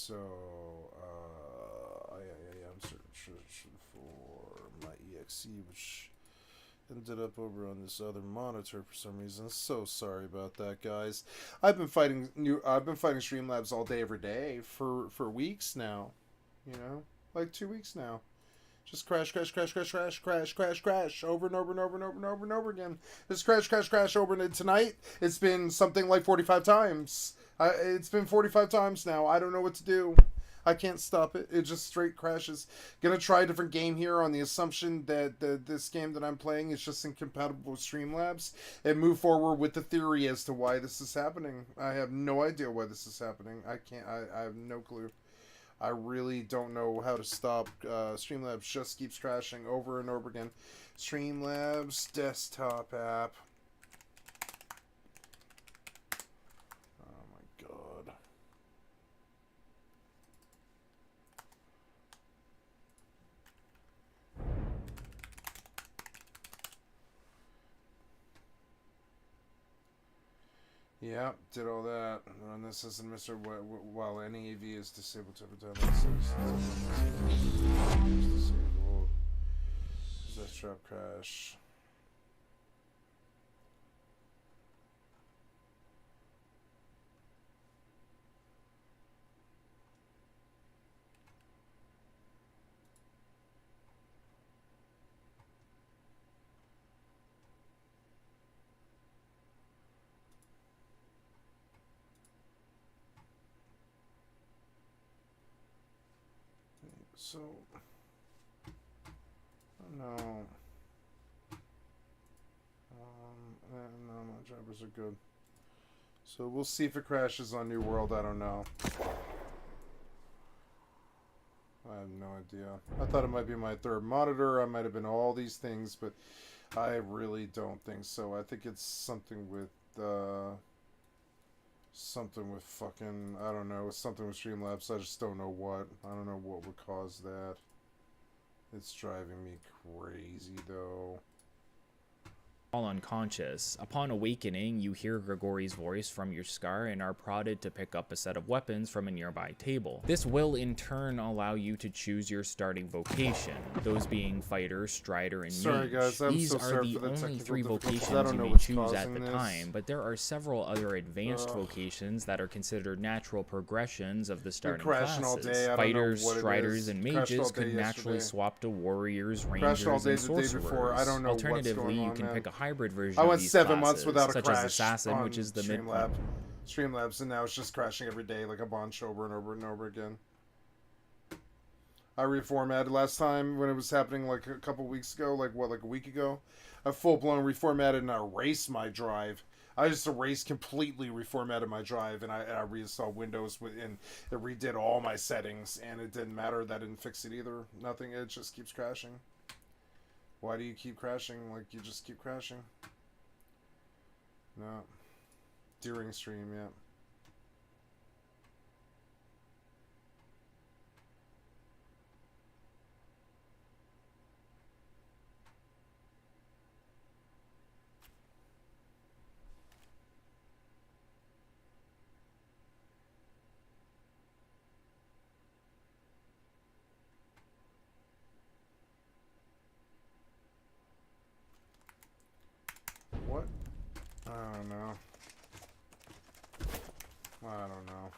so I'm searching for my EXE, which ended up over on this other monitor for some reason. So sorry about that, guys. I've been fighting Streamlabs all day, every day for weeks now. You know, like 2 weeks now. Just crash, crash, crash, crash, crash, crash, crash, crash, over and over and over and over and over and over again. Just crash, crash, crash over. And tonight, it's been something like 45 times. It's been 45 times now. I don't know what to do. I can't stop it. It just straight crashes. Gonna try a different game here on the assumption that this game that I'm playing is just incompatible with Streamlabs, and move forward with the theory as to why this is happening. I have no idea why this is happening. I have no clue. I really don't know how to stop. Streamlabs just keeps crashing over and over again. Streamlabs desktop app. Oh my god. Yeah, did all that. Run this as in Mr. While any AV is disabled every time disabled. This trap crash. So, no. No, my drivers are good. So we'll see if it crashes on New World. I don't know. I have no idea. I thought it might be my third monitor. I might have been all these things, but I really don't think so. I think it's something with fucking, I don't know, something with Streamlabs. I just don't know what. I don't know what would cause that. It's driving me crazy, though. All unconscious. Upon awakening, you hear Grigori's voice from your scar and are prodded to pick up a set of weapons from a nearby table. This will in turn allow you to choose your starting vocation, those being fighter, strider, and mage. Guys, I'm These so are the for only three difficulties. vocations you may choose at the time, but there are several other advanced vocations that are considered natural progressions of the starting classes. Fighters, striders, and mages could naturally swap to warriors, rangers, and sorcerers. I don't know. Alternatively, you can pick a hybrid version I went of these 7 classes, months without a such crash as Assassin, which is the Streamlabs, and now it's just crashing every day like a bunch over and over and over again. I reformatted last time when it was happening like a couple weeks ago, like a week ago. I full-blown reformatted and I erased my drive. I just completely reformatted my drive, and I reinstalled Windows and it redid all my settings, and it didn't matter. That didn't fix it either. Nothing. It just keeps crashing. Why do you keep crashing? Like, you just keep crashing. No. During stream, yeah. What? I don't know. I don't know.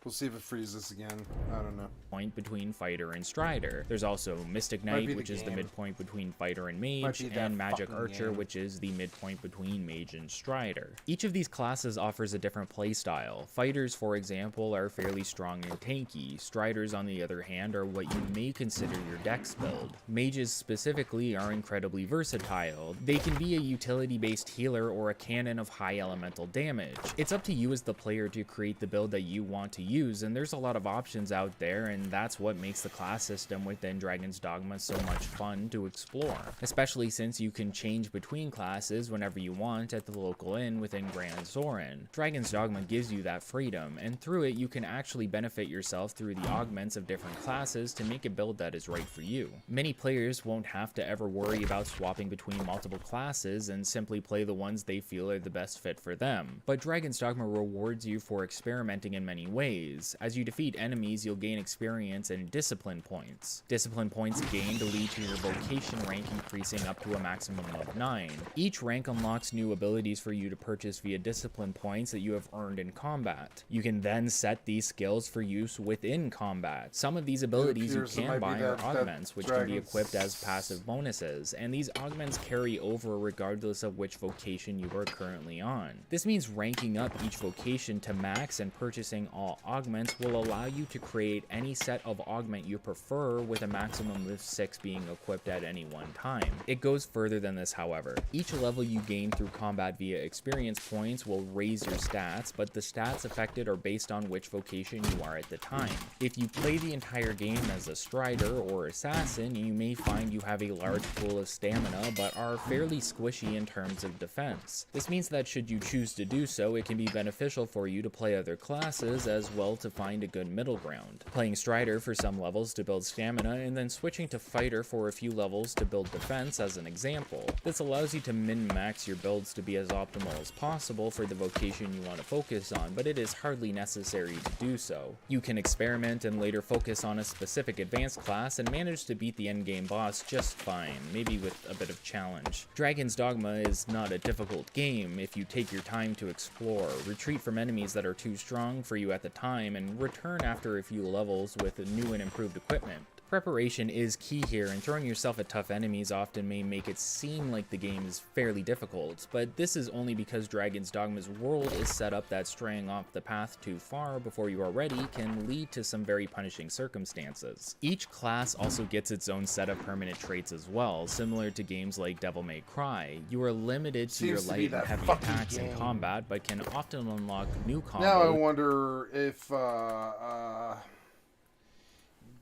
We'll see if it freezes again. I don't know. Point between fighter and strider. There's also Mystic Knight, which is the midpoint between fighter and mage, and Magic Archer, which is the midpoint between mage and strider. Each of these classes offers a different playstyle. Fighters, for example, are fairly strong and tanky. Striders, on the other hand, are what you may consider your dex build. Mages specifically are incredibly versatile. They can be a utility-based healer or a cannon of high elemental damage. It's up to you as the player to create the build that you want to use, use, and there's a lot of options out there, and that's what makes the class system within Dragon's Dogma so much fun to explore, especially since you can change between classes whenever you want at the local inn within Grand Soren. Dragon's Dogma gives you that freedom, and through it you can actually benefit yourself through the augments of different classes to make a build that is right for you. Many players won't have to ever worry about swapping between multiple classes and simply play the ones they feel are the best fit for them, but Dragon's Dogma rewards you for experimenting in many ways. As you defeat enemies, you'll gain experience and discipline points. Discipline points gained lead to your vocation rank increasing up to a maximum of 9. Each rank unlocks new abilities for you to purchase via discipline points that you have earned in combat. You can then set these skills for use within combat. Some of these abilities you can buy are augments, which can be equipped as passive bonuses, and these augments carry over regardless of which vocation you are currently on. This means ranking up each vocation to max and purchasing all augments will allow you to create any set of augment you prefer, with a maximum of 6 being equipped at any one time. It goes further than this, however. Each level you gain through combat via experience points will raise your stats, but the stats affected are based on which vocation you are at the time. If you play the entire game as a strider or assassin, you may find you have a large pool of stamina but are fairly squishy in terms of defense. This means that should you choose to do so, it can be beneficial for you to play other classes as well to find a good middle ground. Playing strider for some levels to build stamina and then switching to fighter for a few levels to build defense as an example. This allows you to min-max your builds to be as optimal as possible for the vocation you want to focus on, but it is hardly necessary to do so. You can experiment and later focus on a specific advanced class and manage to beat the endgame boss just fine, maybe with a bit of challenge. Dragon's Dogma is not a difficult game if you take your time to explore, retreat from enemies that are too strong for you at the time, and return after a few levels with new and improved equipment. Preparation is key here, and throwing yourself at tough enemies often may make it seem like the game is fairly difficult, but this is only because Dragon's Dogma's world is set up that straying off the path too far before you are ready can lead to some very punishing circumstances. Each class also gets its own set of permanent traits as well, similar to games like Devil May Cry. You are limited to your light and heavy attacks in combat, but can often unlock new combos. Now I wonder if,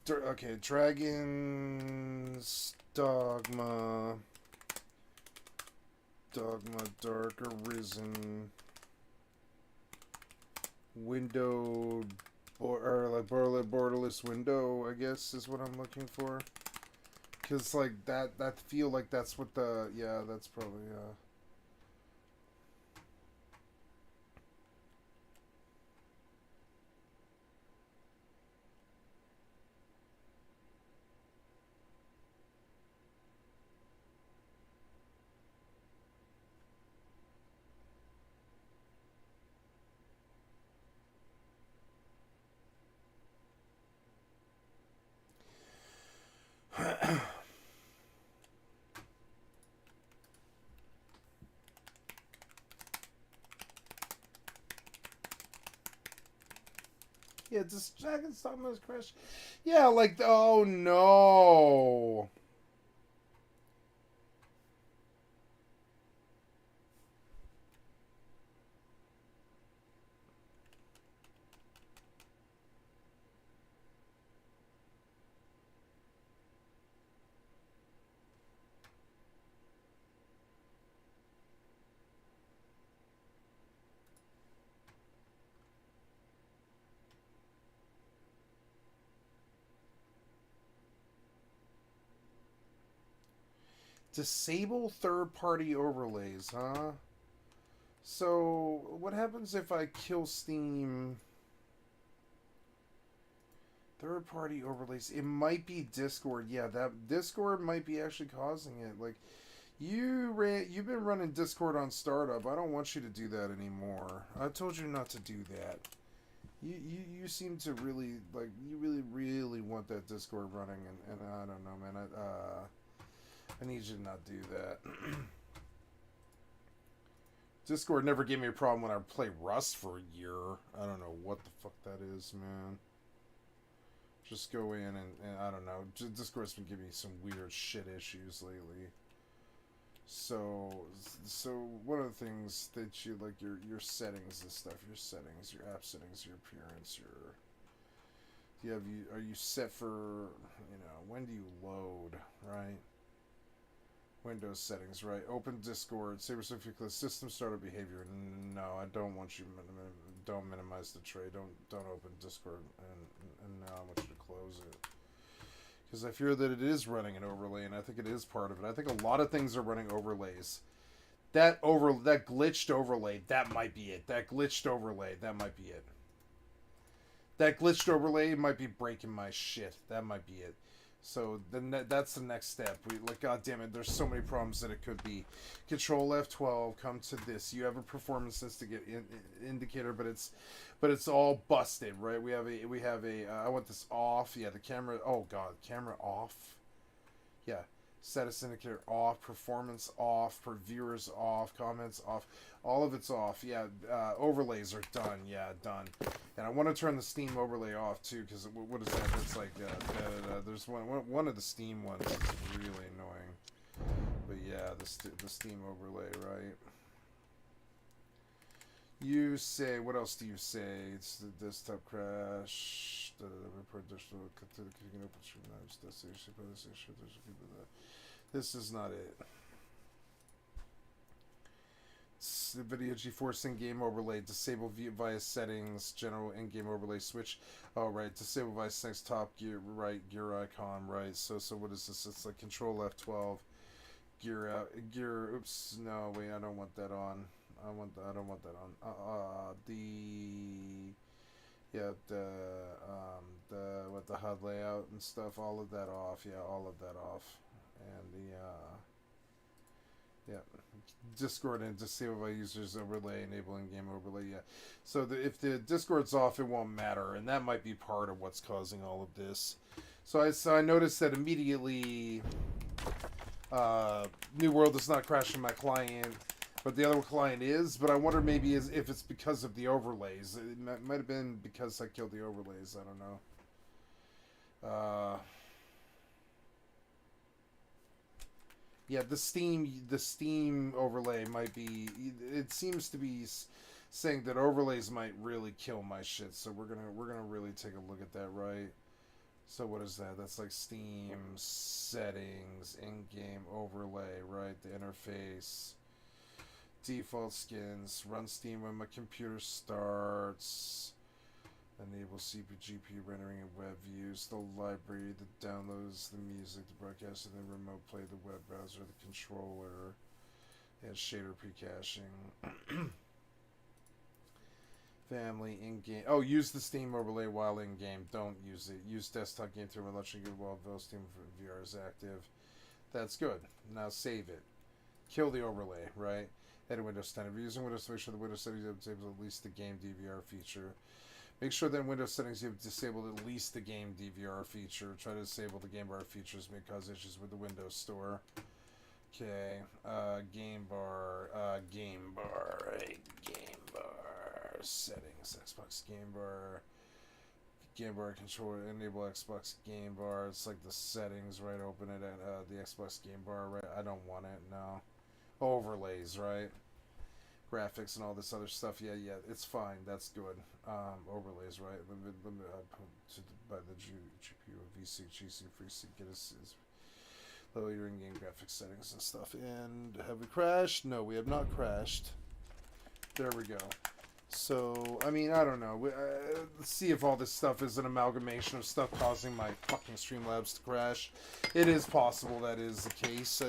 okay, Dragon's Dogma, Dark Arisen, Windowed, or like borderless window, I guess is what I'm looking for. Cause like that feel like that's what the, yeah, that's probably, yeah, just Dragon's Dogma's crash. Yeah, like, oh no. Disable third-party overlays, huh? So, what happens if I kill Steam? Third-party overlays. It might be Discord. Yeah, that Discord might be actually causing it. Like, you've been running Discord on startup. I don't want you to do that anymore. I told you not to do that. You seem to really, like, you really want that Discord running, and I don't know, man. I need you to not do that. Discord never gave me a problem when I play Rust for a year. I don't know what the fuck that is, man. Just go in and I don't know. Discord's been giving me some weird shit issues lately. So one of the things that you, like, your settings and stuff, your settings, your app settings, your appearance, your Are you set for, when do you load, right? Windows settings, right? Open Discord, save yourself your system startup behavior. No, I don't want you, don't minimize the tray. Don't open Discord, and now I want you to close it. Because I fear that it is running an overlay, and I think it is part of it. I think a lot of things are running overlays. That glitched overlay, that might be it. That glitched overlay, that might be it. That glitched overlay might be breaking my shit. That might be it. So then that's the next step. God damn it, there's so many problems that it could be. Control F12, come to this. You have a performance indicator, but it's all busted, right? We have a I want this off. Yeah, the camera. Oh god, camera off. Yeah, status indicator off, performance off, per viewers off, comments off. All of it's off. Yeah, overlays are done. Yeah, done. And I want to turn the Steam overlay off too, because what is that? It's like there's one of the Steam ones is really annoying. But yeah, the Steam overlay, right? You say, what else do you say? It's the desktop crash. This is not it. The video GeForce in-game overlay, disable via settings, general in-game overlay switch. Oh right, disable via settings, top gear, right, gear icon, right. So what is this? It's like Control F12, gear out, gear. Oops, no wait, I don't want that on. I don't want that on. The HUD layout and stuff, all of that off. Yeah, all of that off, and Discord and disable by users overlay, enabling game overlay. Yeah, so if the Discord's off, it won't matter, and that might be part of what's causing all of this. So I noticed that immediately. New World is not crashing my client, but the other client is. But I wonder maybe if it's because of the overlays. It might have been because I killed the overlays. I don't know. Yeah, the Steam overlay might be. It seems to be saying that overlays might really kill my shit. So we're gonna really take a look at that, right? So what is that? That's like Steam settings, in-game overlay, right? The interface, default skins, run Steam when my computer starts. Enable CPU, GPU rendering and web views, the library that downloads the music, the broadcast, and then remote play the web browser, the controller, and shader pre-caching. Family in-game. Oh, use the Steam overlay while in-game. Don't use it. Use desktop game through and let you get while Steam VR is active. That's good. Now save it. Kill the overlay, right? Edit Windows 10. If you're using Windows, make sure the Windows settings have disabled at least the game DVR feature. Make sure that in Windows settings you have disabled at least the game DVR feature. Try to disable the game bar features may cause issues with the Windows Store. Okay, game bar, right? Game bar settings, Xbox game bar controller, enable Xbox game bar. It's like the settings, right? Open it at the Xbox game bar, right? I don't want it, no. Overlays, right? Graphics and all this other stuff. Yeah, it's fine. That's good. Overlays, right? By the GPU VC, GC, FreeC, get us lower your in-game graphics settings and stuff. And have we crashed? No, we have not crashed. There we go. So, I mean, I don't know. Let's see if all this stuff is an amalgamation of stuff causing my fucking Streamlabs to crash. It is possible that is the case.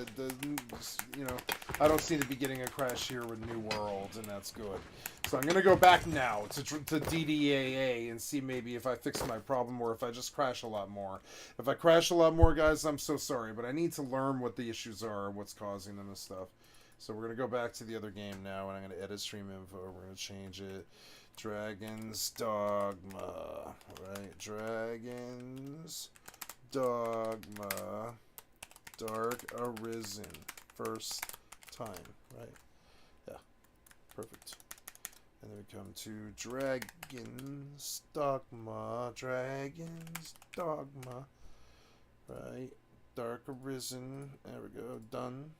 I don't seem to be getting a crash here with New World, and that's good. So I'm going to go back now to DDAA and see maybe if I fix my problem or if I just crash a lot more. If I crash a lot more, guys, I'm so sorry, but I need to learn what the issues are and what's causing them and stuff. So we're going to go back to the other game now, and I'm going to edit stream info. We're going to change it. Dragon's Dogma, right? Dragon's Dogma, Dark Arisen, first time, right? Yeah, perfect. And then we come to Dragon's Dogma, right? Dark Arisen, there we go, done.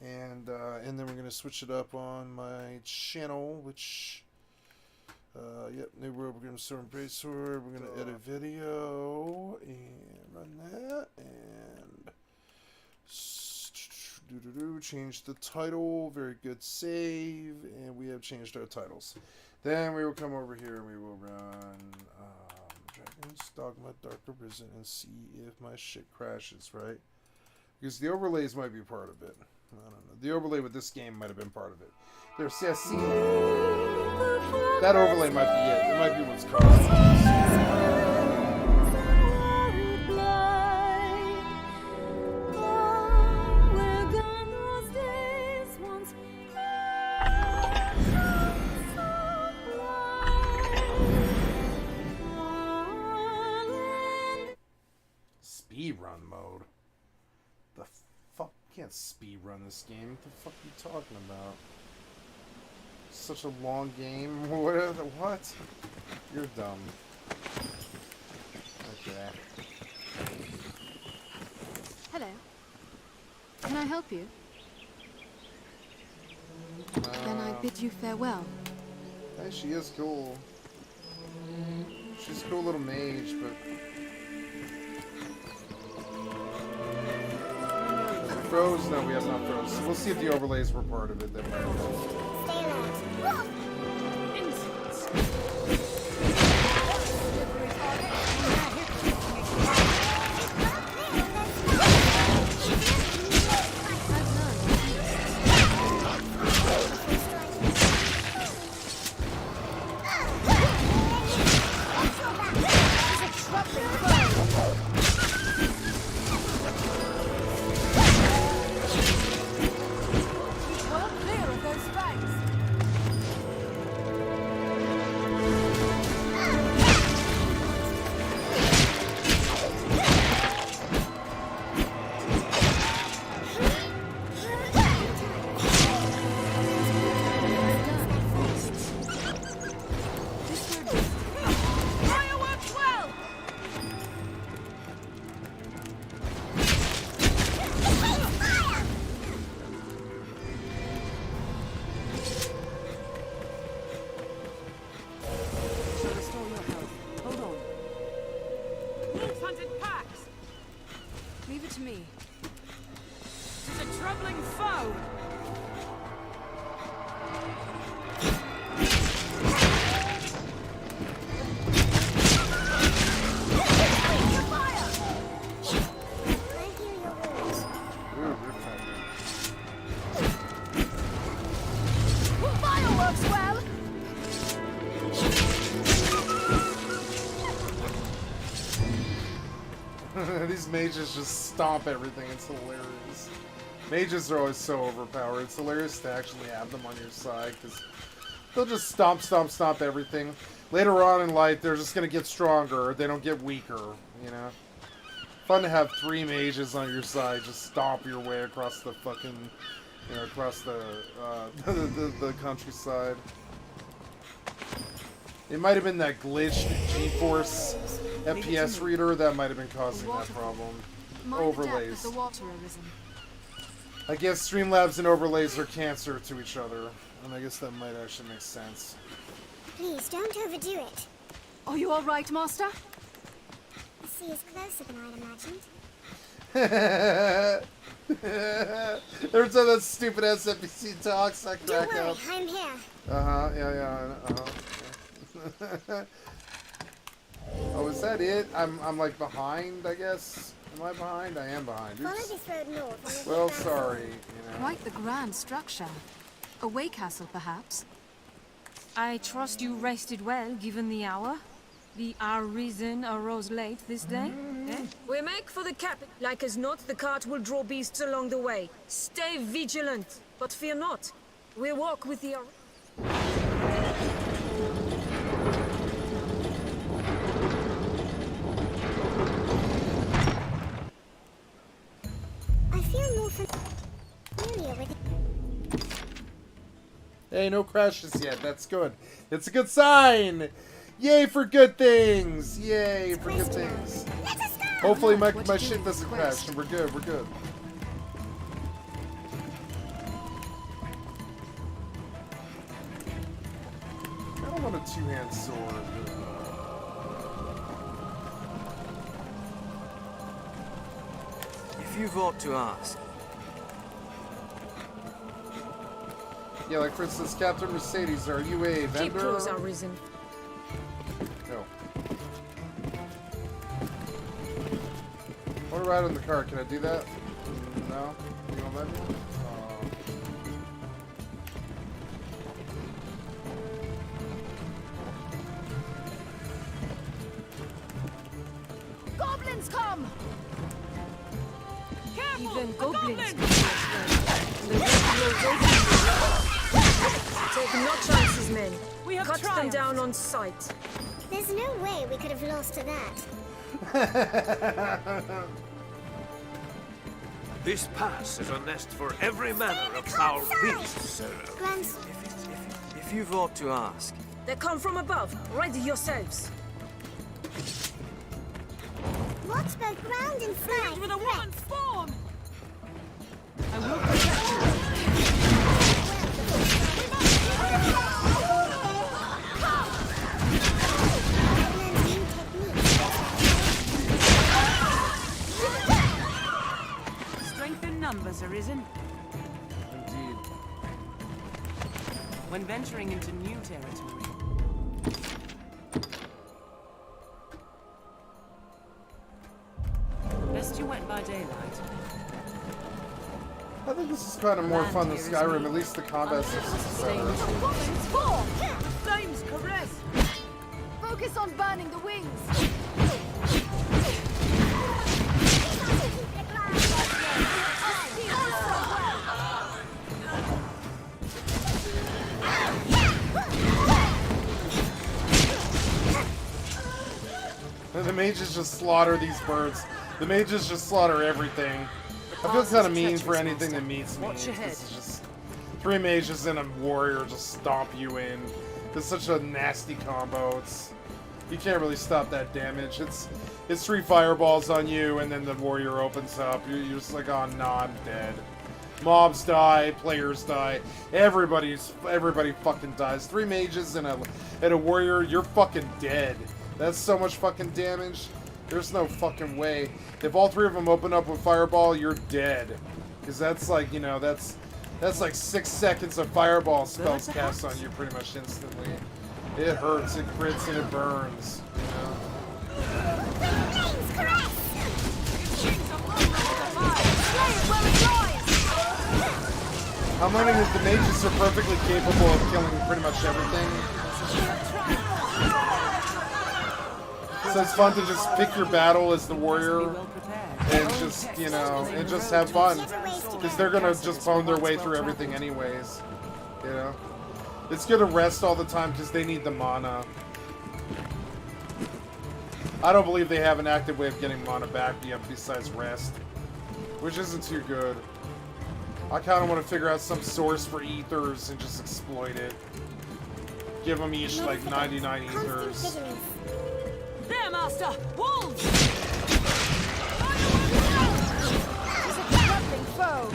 And then we're going to switch it up on my channel, which Yep, new world, we're gonna start base sword, we're gonna edit video, and run that, and change the title, very good save, and we have changed our titles. Then we will come over here and we will run Dragon's Dogma Dark Arisen and see if my shit crashes, right? Because the overlays might be part of it. I don't know. The overlay with this game might have been part of it. There's, yeah, see, that overlay might be it. It might be what's causing it. Speedrun mode? The fuck? You can't speedrun this game. What the fuck are you talking about? Such a long game. What? You're dumb. Okay. Hello. Can I help you? Then I bid you farewell. Hey, she is cool. She's a cool little mage, but... Froze? No, we have not froze. We'll see if the overlays were part of it. That might have. Leave it to me. Tis a troubling foe. Fireworks well. These mages just stomp everything. It's hilarious. Mages are always so overpowered. It's hilarious to actually have them on your side because they'll just stomp, stomp, stomp everything. Later on in life, they're just going to get stronger. They don't get weaker, you know? Fun to have 3 mages on your side just stomp your way across the fucking, you know, across the, the countryside. It might have been that glitched GeForce FPS reader that might have been causing that problem. Overlays. I guess Streamlabs and overlays are cancer to each other, and I guess that might actually make sense. Please don't overdo it. Are you all right, Master? The sea is closer than I'd imagined. Every time that stupid ass NPC talks, I crack Don't worry, up. I'm here. Oh, is that it? I'm like behind, I guess. Am I behind? I am behind. Follow Oops. this road north. Well, sorry. You know. Quite the grand structure. A way castle, perhaps? I trust you rested well, given the hour. The Arisen arose late this day. We make for the capital. Like as not, the cart will draw beasts along the way. Stay vigilant, but fear not. We walk with the... I feel more familiar with it. Hey, no crashes yet. That's good. It's a good sign. Yay for good things. Yay for good things. Let us go! Hopefully my shit doesn't crash and we're good. We're good. I of want a two-hand sword. If you've aught to ask. Yeah, like for instance, Captain Mercedes, are you a vendor? Keep close, our reason. No. I want to ride on the car. Can I do that? No? You don't let me? Goblins come! Careful! Even goblins can Take no chances, men. We have Cut them down on sight. There's no way we could have lost to that. This pass is a nest for every manner of foul beasts, sir. If you've aught to ask. They come from above. Ready yourselves. Watch both ground and sky. With a woman's form! I will Strength in numbers, arisen. Indeed. When venturing into new territory. Best you went by daylight. I think this is kind of more fun than Skyrim. At least the combat system is better. Flames caress. Focus on burning the wings. The mages just slaughter these birds. The mages just slaughter everything. I feel kind of mean for anything that meets me. Watch your head. This is just 3 mages and a warrior just stomp you in. It's such a nasty combo. You can't really stop that damage. It's 3 fireballs on you, and then the warrior opens up. You're just like, oh, nah, I'm dead. Mobs die, players die, everybody fucking dies. 3 mages and a warrior, you're fucking dead. That's so much fucking damage. There's no fucking way. If all 3 of them open up with fireball, you're dead. Because that's like, you know, that's like 6 seconds of fireball spells cast on you pretty much instantly. It hurts, it crits, and it burns. You know? I'm learning that the mages are perfectly capable of killing pretty much everything. So it's fun to just pick your battle as the warrior and just, you know, and just have fun. Because they're gonna just bone their way through everything anyways. You know? It's good to rest all the time because they need the mana. I don't believe they have an active way of getting mana back besides rest. Which isn't too good. I kind of want to figure out some source for ethers and just exploit it. Give them each like 99 ethers. There, Master! Wolves! It's a crippling foe.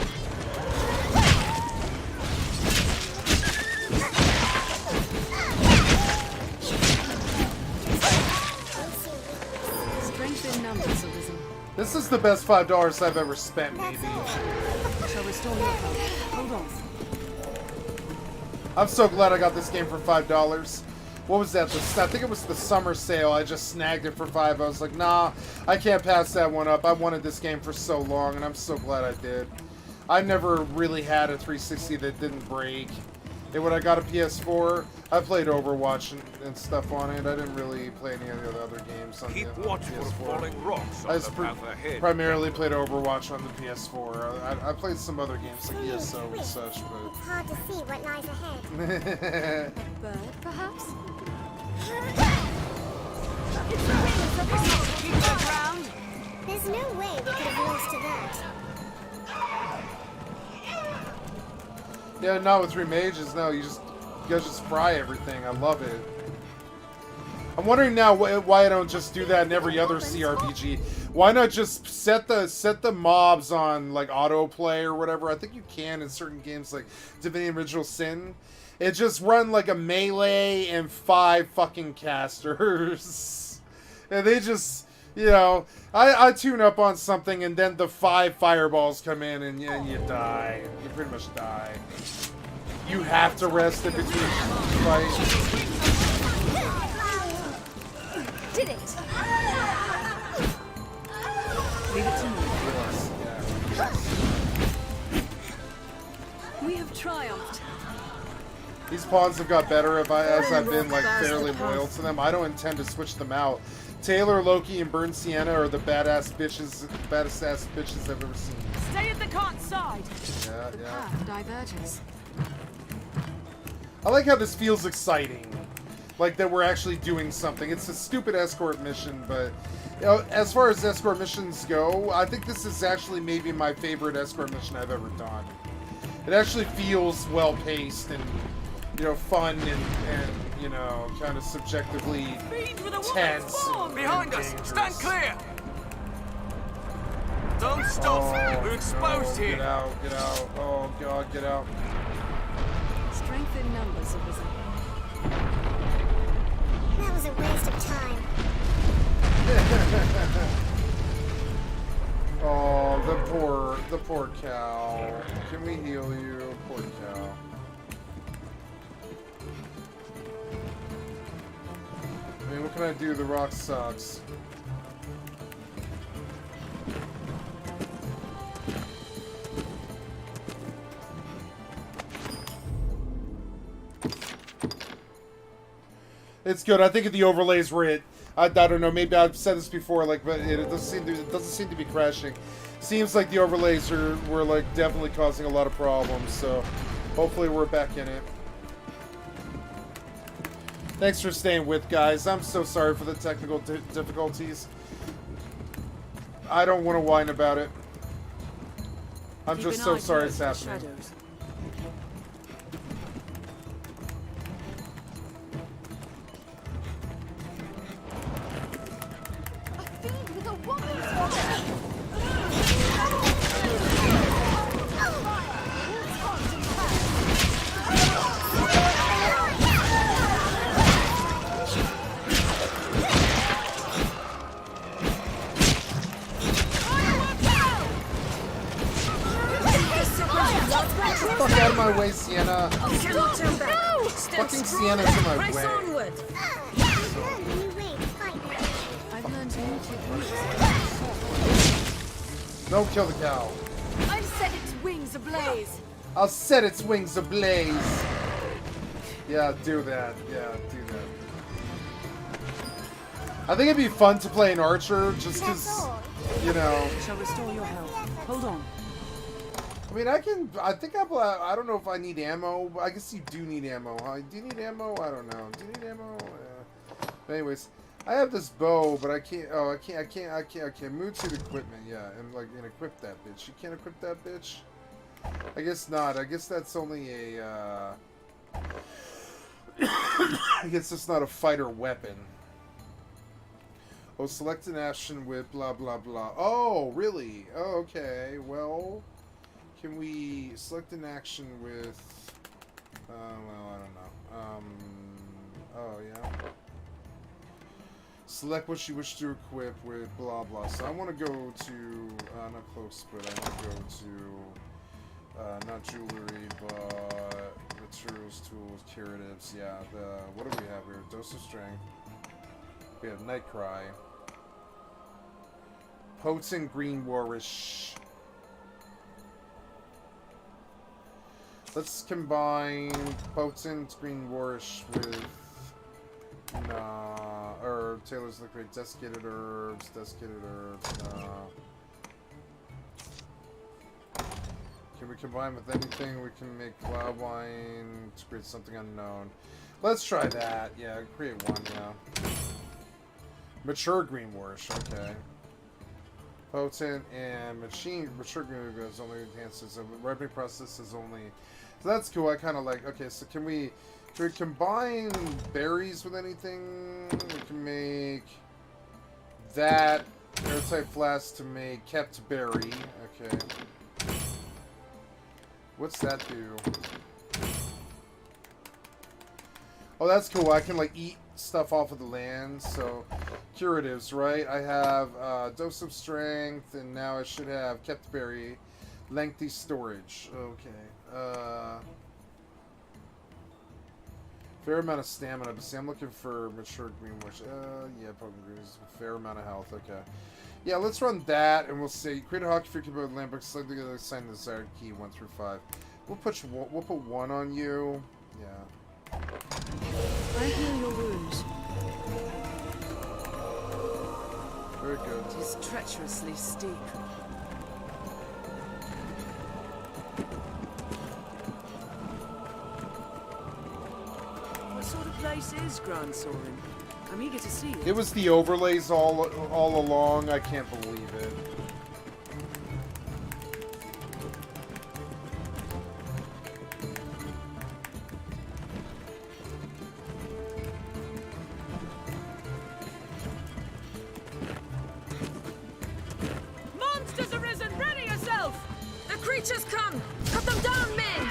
Strength in numbers, arisen. This is the best $5 I've ever spent, maybe. Shall restore your power. Hold on. I'm so glad I got this game for $5. What was that? I think it was the summer sale. I just snagged it for $5. I was like, nah, I can't pass that one up. I wanted this game for so long, and I'm so glad I did. I never really had a 360 that didn't break. And when I got a PS4, I played Overwatch and stuff on it. I didn't really play any of the other games on Keep the watch for PS4. falling rocks I on just the path ahead. primarily played Overwatch on the PS4. I played some other games like ESO and such, It's hard to see what lies ahead. but... Bird, perhaps? Keep that ground. There's no way we could have lost to that. Yeah, not with 3 mages. No, you guys just fry everything. I love it. I'm wondering now why I don't just do that in every other CRPG. Why not just set the mobs on like autoplay or whatever? I think you can in certain games like Divinity Original Sin. It just run like a melee and 5 fucking casters. And they just, you know, I tune up on something and then the 5 fireballs come in and you die. You pretty much die. You have to rest in between fights. Did it? Leave it to me. Yeah. We have triumphed. These pawns have got better as I've been like fairly loyal to them. I don't intend to switch them out. Taylor, Loki, and Burn Sienna are the baddest ass bitches I've ever seen. Stay at the cart's side. Yeah, The yeah. path diverges. I like how this feels exciting. Like that we're actually doing something. It's a stupid escort mission, but you know, as far as escort missions go, I think this is actually maybe my favorite escort mission I've ever done. It actually feels well paced and, you know, fun and you know, kind of subjectively tense. Behind us! Stand clear! Don't stop! We're exposed here! Get out, get out. Oh god, get out. Strength in numbers have risen. That was a waste of time. Oh, the poor cow. Can we heal you? Poor cow. I mean, what can I do? The rock sucks. It's good. I think the overlays were it. I don't know. Maybe I've said this before. Like, but it doesn't seem to be crashing. Seems like the overlays were like definitely causing a lot of problems. So hopefully we're back in it. Thanks for staying with, guys. I'm so sorry for the technical difficulties. I don't want to whine about it. I'm Keep just an so eye sorry it's closed for happening. shadows. Fuck out of my way, Sienna. Cannot turn back. Stand Fucking strong Sienna's in my and press way. onward. New way to fight. I've learned new techniques. Don't kill the cow. I've set its wings ablaze. I'll set its wings ablaze. Yeah, do that. Yeah, do that. I think it'd be fun to play an archer just because, you know. Shall restore your health. Hold on. I mean, I think I don't know if I need ammo. I guess you do need ammo, huh? Do you need ammo? I don't know. Do you need ammo? But anyways, I have this bow, but I can't. Oh, I can't move to the equipment. Yeah, and like and equip that bitch. You can't equip that bitch. I guess not. I guess that's only a. I guess it's not a fighter weapon. Oh, select an action with blah blah blah. Oh, really? Oh, okay. Well. Can we select an action with, well, I don't know. Oh, yeah. Select what you wish to equip with blah, blah. So I want to go to, not close, but I want to go to, not jewelry, but materials, tools, curatives. Yeah, what do we have here? Dose of strength. We have Night Cry. Potent Green Warish. Let's combine Potent Green Warish with or Taylor's Liquid Desiccated Herbs, Can we combine with anything? We can make Cloud Wine to create something unknown. Let's try that. Yeah, create one, yeah. Mature Green Warish, okay. Potent and Mature Green Warish only enhances the ripening process is only. So that's cool. I kind of like. Okay, so can we combine berries with anything? We can make that airtight flask to make kept berry. Okay. What's that do? Oh, that's cool. I can, like, eat stuff off of the land. So, curatives, right? I have dose of strength, and now I should have kept berry, lengthy storage. Okay. Fair amount of stamina. But see, I'm looking for mature green wish. Yeah, probably green is a fair amount of health. Okay. Yeah, let's run that, and we'll see. Create a hockey for your land book. Select the assign the desired key 1 through 5. We'll put 1 on you. Yeah. I heal your wounds. Very good. It is treacherously steep. What sort of place is Grand Sorin? I'm eager to see it. It was the overlays all along. I can't believe it. Monsters arisen! Ready yourself! The creatures come! Cut them down, men!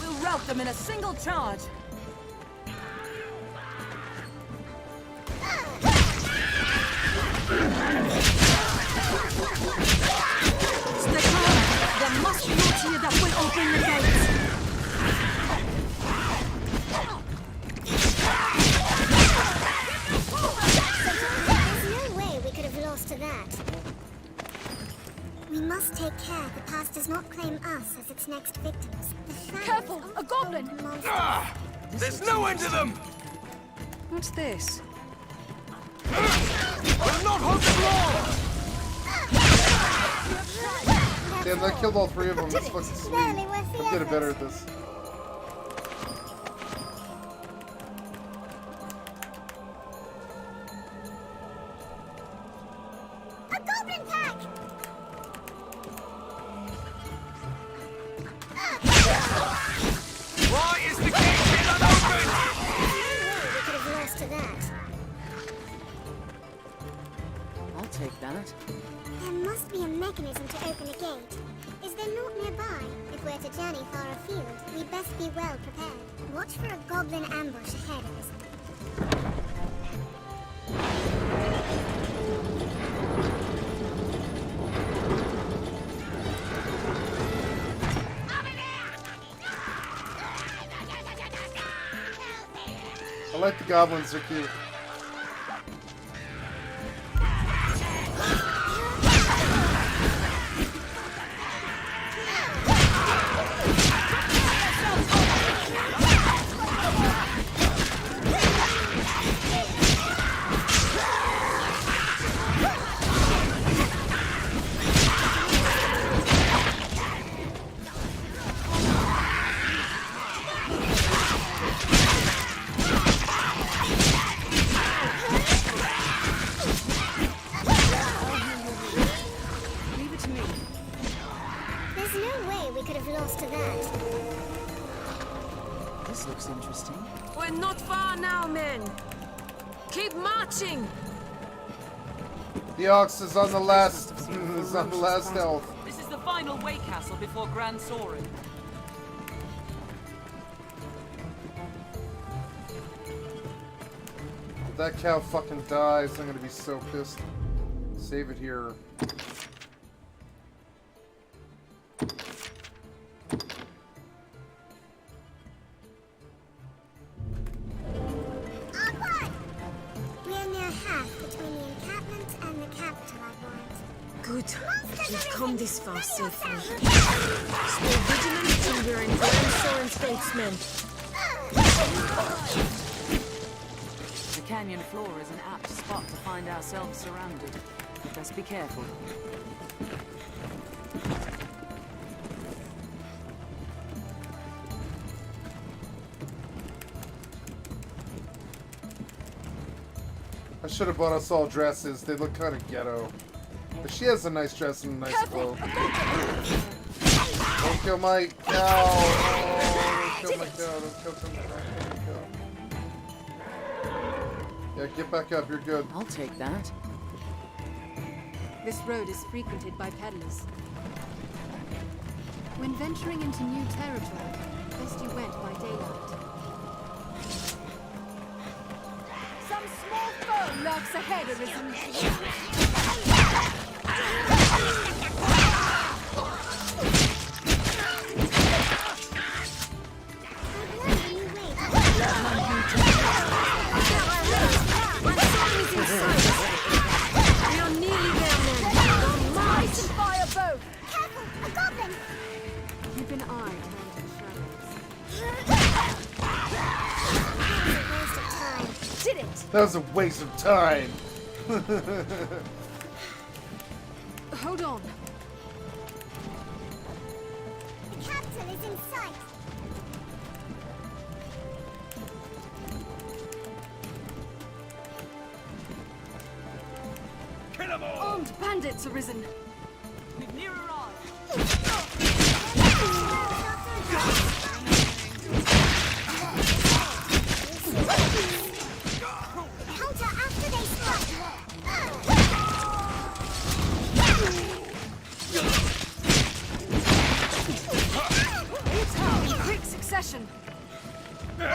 We'll rout them in a single charge. Stay calm! There must be out here that will open the gates! There's no way we could have lost to that. We must take care the past does not claim us as its next victims. Careful! A goblin! There's no end to them! What's this? We'll not hold them long! Damn, that killed all 3 of them. That's fucking sweet. Barely worth the I'm getting effort. better at this. A goblin pack! Why is the gate still unopened? We could have lost to that. I'll take that. There must be a mechanism to open a gate. Is there naught nearby? If we're to journey far afield, we best be well prepared. Watch for a goblin ambush ahead of us. I like the goblins. They're cute. Leave it to me. There's no way we could have lost to that. This looks interesting. We're not far now, men! Keep marching! The ox is on the last. Is on the last health. This is the final way castle before Grand Sorin. If that cow fucking dies, I'm gonna be so pissed. Save it here. Onward! We are near half between the encampment and the capital, I warrant. Good. We've come this far safely. Stay vigilant till we're in Grand Sorin's gates, men. The canyon floor is an apt spot to find ourselves surrounded. Best be careful. I should have bought us all dresses. They look kind of ghetto. But she has a nice dress and a nice cloak. Don't kill my cow! Oh, don't kill my cow. Don't kill my cow. Yeah, get back up. You're good. I'll take that. This road is frequented by peddlers. When venturing into new territory, best you went by daylight. Some small foe lurks ahead, Arisen. We are nearly there, men. Might and fire both. Careful! A goblin! Keep an eye turned to the shadows. Waste of time. Did it! That was a waste of time. Hold on. The capital is in sight. Kill 'em all! Armed bandits arisen. We've near arrived. Counter after they strike. It's hard in quick succession. There's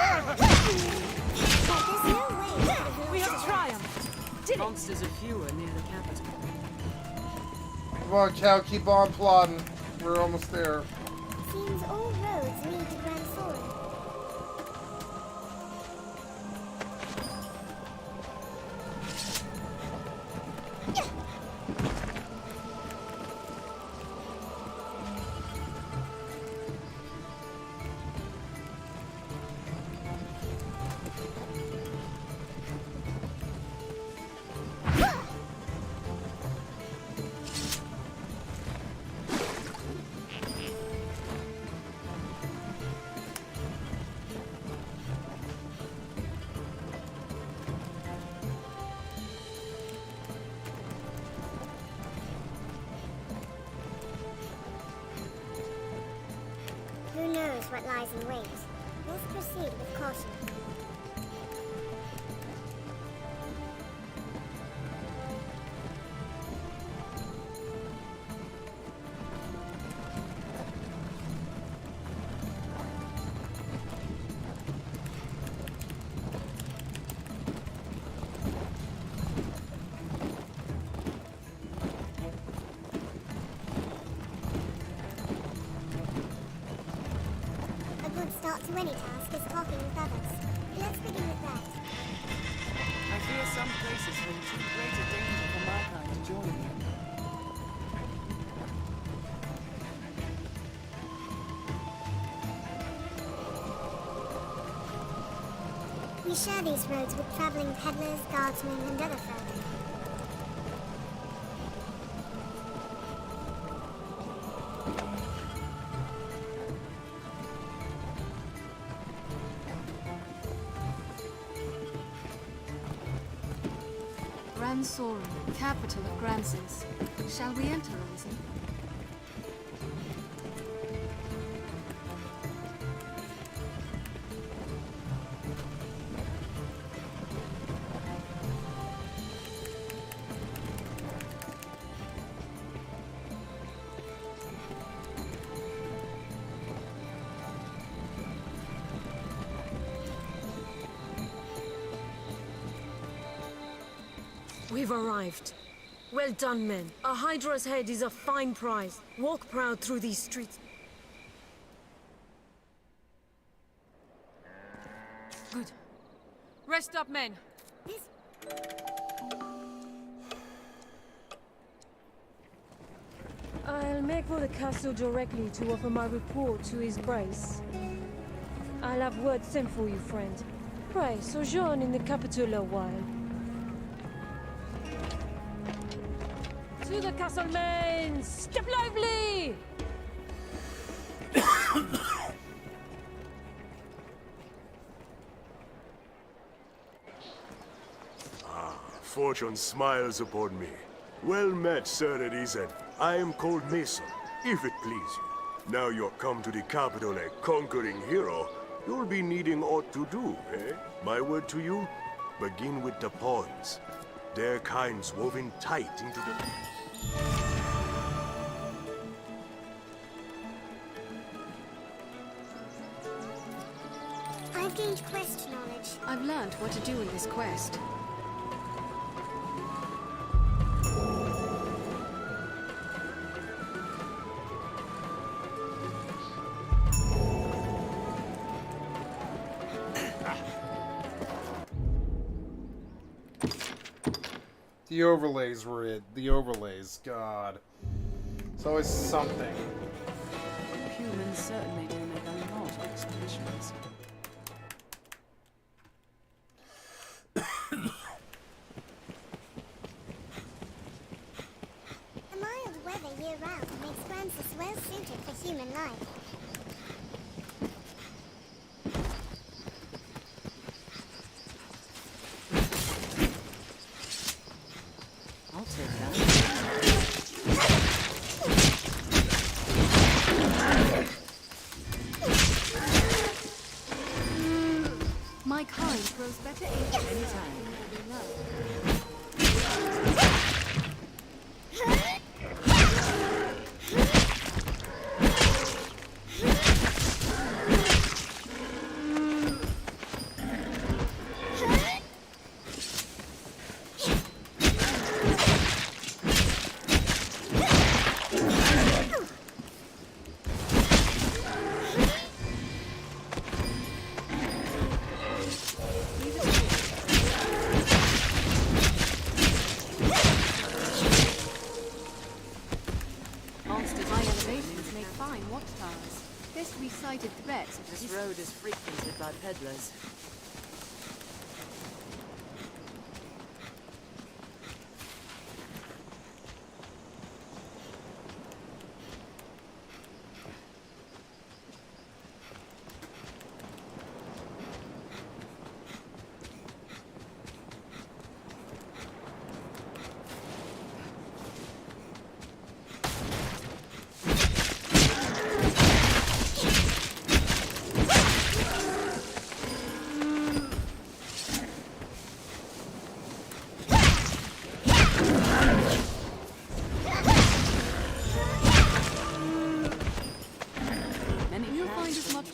no way. We have triumphed. Did it! Monsters are fewer near the capital. Come on, Cal, keep on plodding. We're almost there. Seems all roads lead to Grand Soren. Who knows what lies in wait? Let's proceed with caution. A good start to any task is talking with others. Let's begin with that. I fear some places hold too great a danger for my kind to join you. We share these roads with traveling peddlers, guardsmen, and other folk. Grand Soren, capital of Grances. Shall we enter, Arisen? We've arrived. Well done, men. A Hydra's head is a fine prize. Walk proud through these streets. Good. Rest up, men. I'll make for the castle directly to offer my report to His Grace. I'll have word sent for you, friend. Pray, sojourn in the capital a while. To the castle, men! Step lively! Fortune smiles upon me. Well met, Sir Arisen. I am called Mason, if it please you. Now you're come to the capital a conquering hero, you'll be needing aught to do, eh? My word to you, begin with the pawns. Their kinds woven tight into the... I've gained quest knowledge. I've learned what to do in this quest. The overlays were it. The overlays, God. It's always something. Humans certainly do make a lot of expansions. The mild weather year-round makes Francis well suited for human life. I'll take that. My kind grows better age anytime. This recited threat. This road is frequented by peddlers.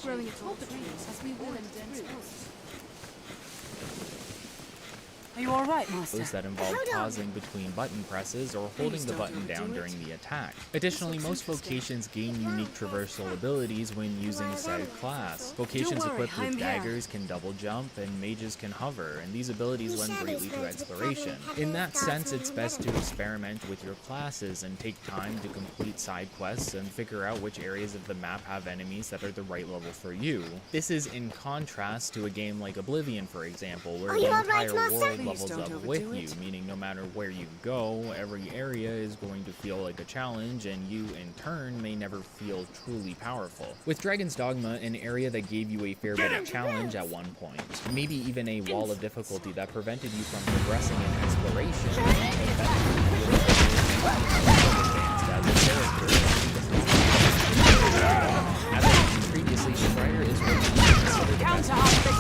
Growing at all trees as we will in dense forests. Are you alright, Master? Those that involve pausing between button presses or holding the button down during the attack. Additionally, most vocations gain unique traversal abilities when using said class. Vocations equipped with daggers can double jump, and mages can hover, and these abilities lend greatly to exploration. In that sense, it's best to experiment with your classes and take time to complete side quests and figure out which areas of the map have enemies that are the right level for you. This is in contrast to a game like Oblivion, for example, where the entire world levels up with you, meaning no matter where you go, every area is going to feel like a challenge, and you, in turn, may never feel truly powerful. With Dragon's Dogma, an area that gave you a fair bit of challenge at one point, maybe even a wall of difficulty that prevented you from progressing in exploration, as a character. As I mentioned previously, Strider is what you consider the best monsters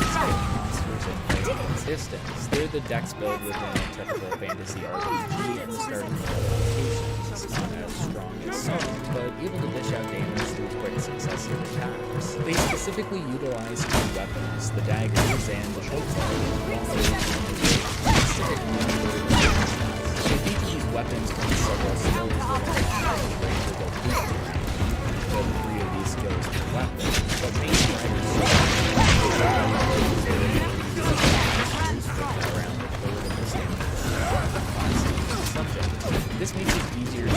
in existence. They're the dex build within a typical fantasy RPG, and starting locations, not as strong as some, but able to dish out damage through quick successive attacks. They specifically utilize two weapons, the daggers and the shotgun, each of these weapons from several skills but 3 of these skills per weapon, but main This makes it easier to use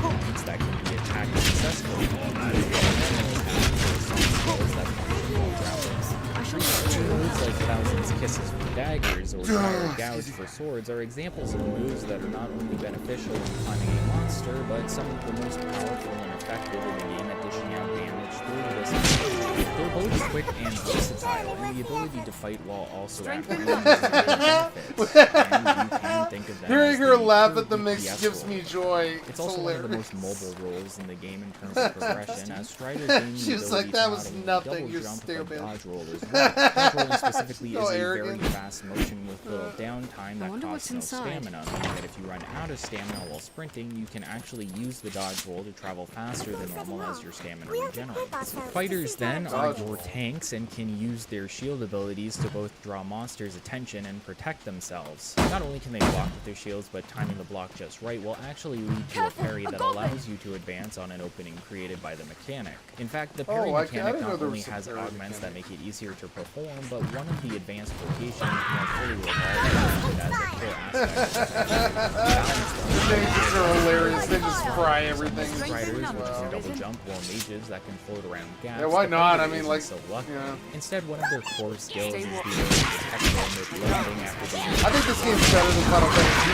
points that can be attacked successfully. Moves like Thousand's Kisses for daggers or Fire Gouge for swords are examples of moves that are not only beneficial in climbing a monster, but some of the most powerful and effective in the game at dishing out damage through this. They're both quick and versatile, and the ability to fight while also activating benefits. And you can think of them Hearing as her the laugh pure at the mix DPS gives role. me joy. It's also one of the most mobile roles in the game in terms of progression, as Striders gain She the was ability like, "That to was not only nothing, double you're jump, stupid." but dodge roll as well. Dodge rolling specifically So is a arrogant. very fast motion with little downtime that wonder costs what's no inside. stamina, meaning that if you run out of stamina while sprinting, you can actually use the dodge roll to travel faster than normal as your stamina regenerates. Fighters then are your tanks and can use their shield abilities to both draw monsters' attention and protect themselves. Not only can they block with their shields, but timing the block just right will actually lead to a parry that allows you to advance on an opening created by the mechanic. In fact, the parry I mechanic didn't know not there only was some has parry augments that mechanic. make it easier to perform, but one of the advanced vocations more fully revolves as a core aspect. They just are hilarious. They just fry everything. Striders, which can double jump, or mages that can float around gaps. Yeah, why the not? fighter I mean, isn't like, so lucky. yeah. Instead, one of their core skills is the ability to detect and loading after being I think this game's better than Final Fantasy.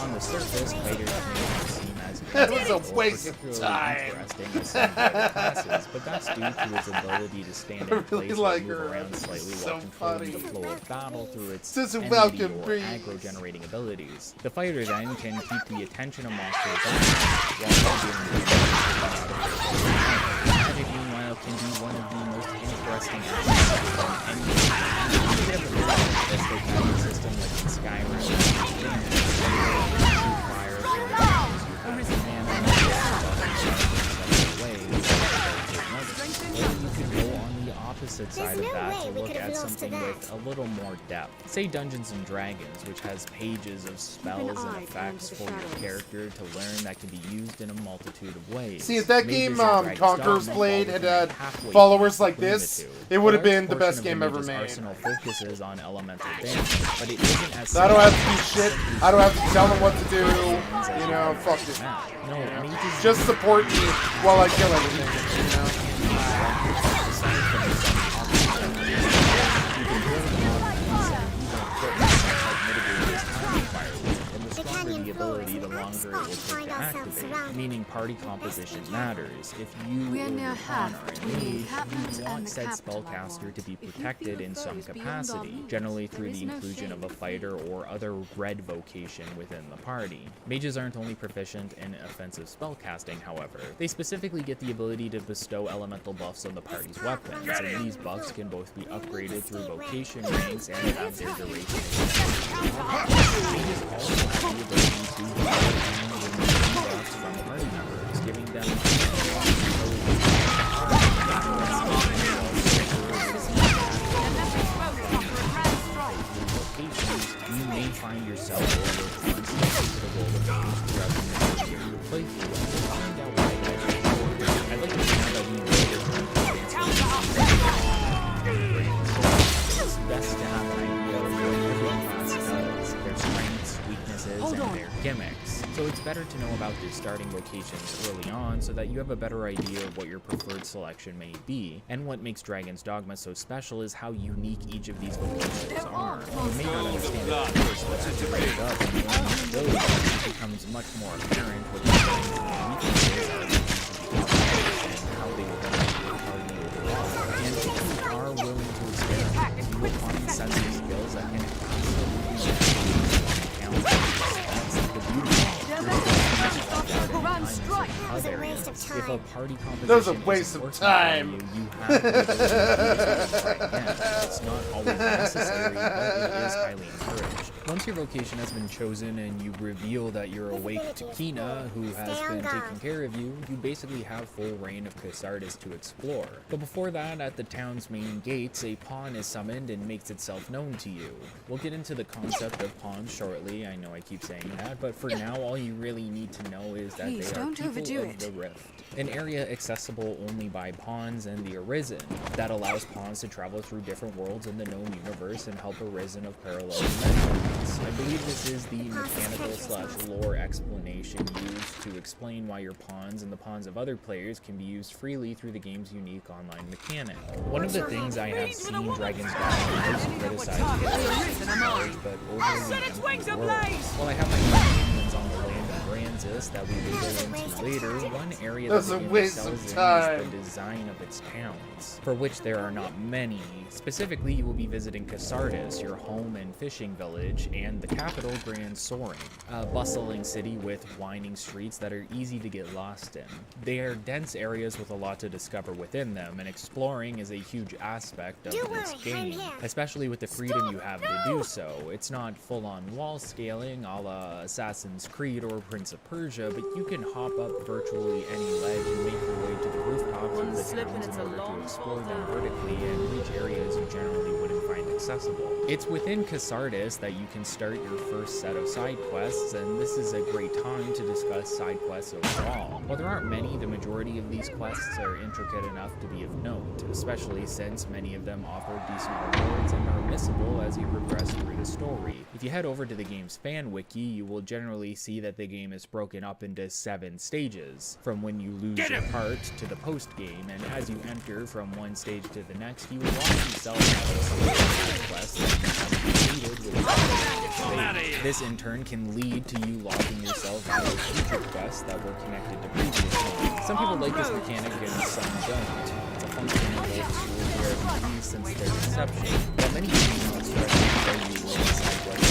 on the surface, fighters may seem as That was a or waste of particularly time. interesting as some fighter classes, but that's due to its ability to stand in I really place like and move her. around This is slightly so while controlling the funny. flow of battle through its This is a enmity welcome or breeze. aggro-generating abilities. The fighter then can keep the attention of monsters on while magic, meanwhile, can be one of the most interesting aspects of any game. You have a magic system like in Skyrim, opposite side of no that way to we look could have at lost to something that. with a little more depth. Say Dungeons and Dragons, which has pages of spells and eye effects down to for the your shadows. character to learn that can be used in a multitude of ways. See, if that Mages game, and Dragon's Conqueror's Dogma Blade fall had within had a halfway followers point like between this, the two. it would have A been large the best portion of game the ever mage's made. Arsenal focuses on elemental damage, but it isn't as So I don't have to simple do as shit. simply I don't have to tell them what to do. as You you know, can fuck it. imagine. No, mages Just support me while I kill everything. You know? The ability, the longer it will take to activate, meaning party composition matters. If you We are or near your pawn half are between the engaged, encampment you and want the said capital, my spellcaster lord. to be If you protected feel in the some foe is beyond our capacity, means, generally there through is the no inclusion shame of a in fighter or other red vocation within the party. Mages aren't only proficient in offensive spellcasting, however. They specifically get the ability to bestow elemental buffs on the party's weapons, and these buffs can both be upgraded through vocation ranks and have their duration extended. Mages also have the ability to buffs from party members, giving them you may find yourself over considerable damage throughout the majority of your playthrough. To find out why that is, I'd like to point out that we it's best to have an idea of what every class does, their strengths, weaknesses, and their gimmicks. So it's better to know about your starting vocations early on so that you have a better idea of what your preferred selection may be. And what makes Dragon's Dogma so special is how unique each of these vocations are. You may not understand it at first, but as you read it up and you learn these abilities, it becomes much more apparent what the strengths and weaknesses are and how they will benefit your party overall. And if you are willing to experiment, you will find sets of skills that can absolutely that's the beauty of it. If a party composition That was a waste of time. you have the ability to use it right now. It's not always necessary, but it is highly encouraged. Once your vocation has been chosen and you reveal that you're awake to Kina, who has been taking care of you, you basically have full reign of Cassardis to explore. But before that, at the town's main gates, a pawn is summoned and makes itself known to you. We'll get into the concept of pawns shortly, I know I keep saying that, but for now all you really need to know is that Please, they are don't people overdo of it. the Rift. An area accessible only by pawns and the Arisen, that allows pawns to travel through different worlds in the known universe and help Arisen of parallel dimensions. I believe this is the mechanical/lore explanation used to explain why your pawns and the pawns of other players can be used freely through the game's unique online mechanic. One of the things I have seen Dragon's Dogma most criticized is but overly empty world. While I have my opinions on the land and brands Gransis that we will go into later, one area That's that a the game waste excels of in time. is the design of its towns, for which there are not many. Specifically, you will be visiting Casardis, your home and fishing village, and the capital, Grand Soaring, a bustling city with winding streets that are easy to get lost in. They are dense areas with a lot to discover within them, and exploring is a huge aspect of this game, especially with the freedom you have to do so. It's not full-on wall scaling a la Assassin's Creed or Prince of Persia, but you can hop up virtually any ledge and make your way to the rooftops of the towns in order to explore them vertically and reach areas you generally wouldn't find accessible. It's within Casardis that you can start your first set of side quests, and this is a great time to discuss side quests overall. While there aren't many, the majority of these quests are intricate enough to be of note, especially since many of them offer decent rewards and are missable as you progress through the story. If you head over to the game's fan wiki, you will generally see that the game is broken up into 7 stages, from when you lose your heart to the post-game, and as you enter from one stage to the next, you will lock yourself out of some side quests that you haven't completed with the This in turn can lead to you locking yourself out of future quests that were connected to previous ones. Some people like this mechanic and some don't. It's a function of both tools since their inception, while many people express that you will side quests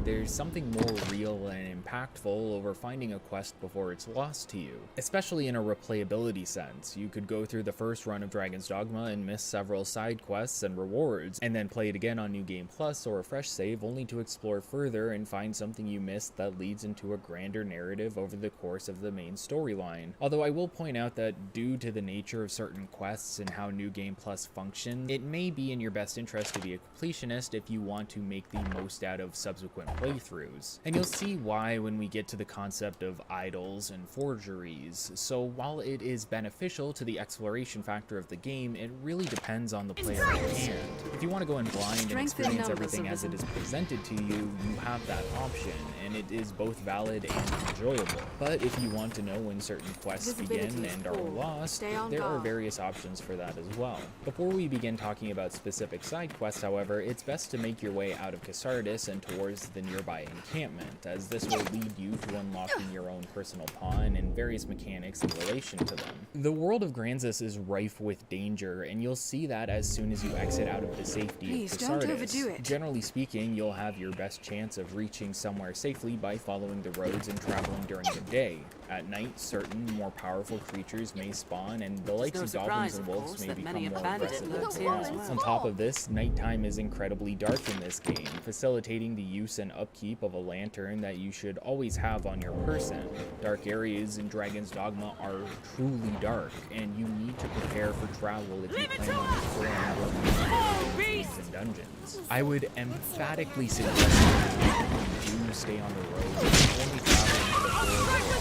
there's something more real and impactful over finding a quest before it's lost to you, especially in a replayability sense. You could go through the first run of Dragon's Dogma and miss several side quests and rewards, and then play it again on New Game Plus or a fresh save only to explore further and find something you missed that leads into a grander narrative over the course of the main storyline. Although I will point out that due to the nature of certain quests and how New Game Plus functions, it may be in your best interest to be a completionist if you want to make the most out of subsequent playthroughs. And you'll see why when we get to the concept of idols and forgeries. So while it is beneficial to the exploration factor of the game, it really depends on the player at hand. If you want to go in blind and experience everything as it is presented to you, you have that option, and it is both valid and enjoyable. But if you want to know when certain quests begin and are lost, there are various options for that as well. Before we begin talking about specific side quests, however, it's best to make your way out of Casardis and towards the nearby encampment, as this will lead you to unlocking your own personal pawn and various mechanics in relation to them. The world of Gransis is rife with danger, and you'll see that as soon as you exit out of the safety of Casardis. Don't overdo it. Generally speaking, you'll have your best chance of reaching somewhere safely by following the roads and traveling during the day. At night, certain more powerful creatures may spawn, and the likes of goblins and wolves may become more aggressive as well. On top of this, nighttime is incredibly dark in this game, facilitating the use and upkeep of a lantern that you should always have on your person. Dark areas in Dragon's Dogma are truly dark, and you need to prepare for travel if you plan on exploring and dungeons. I would emphatically suggest that you do stay on the road and only travel into the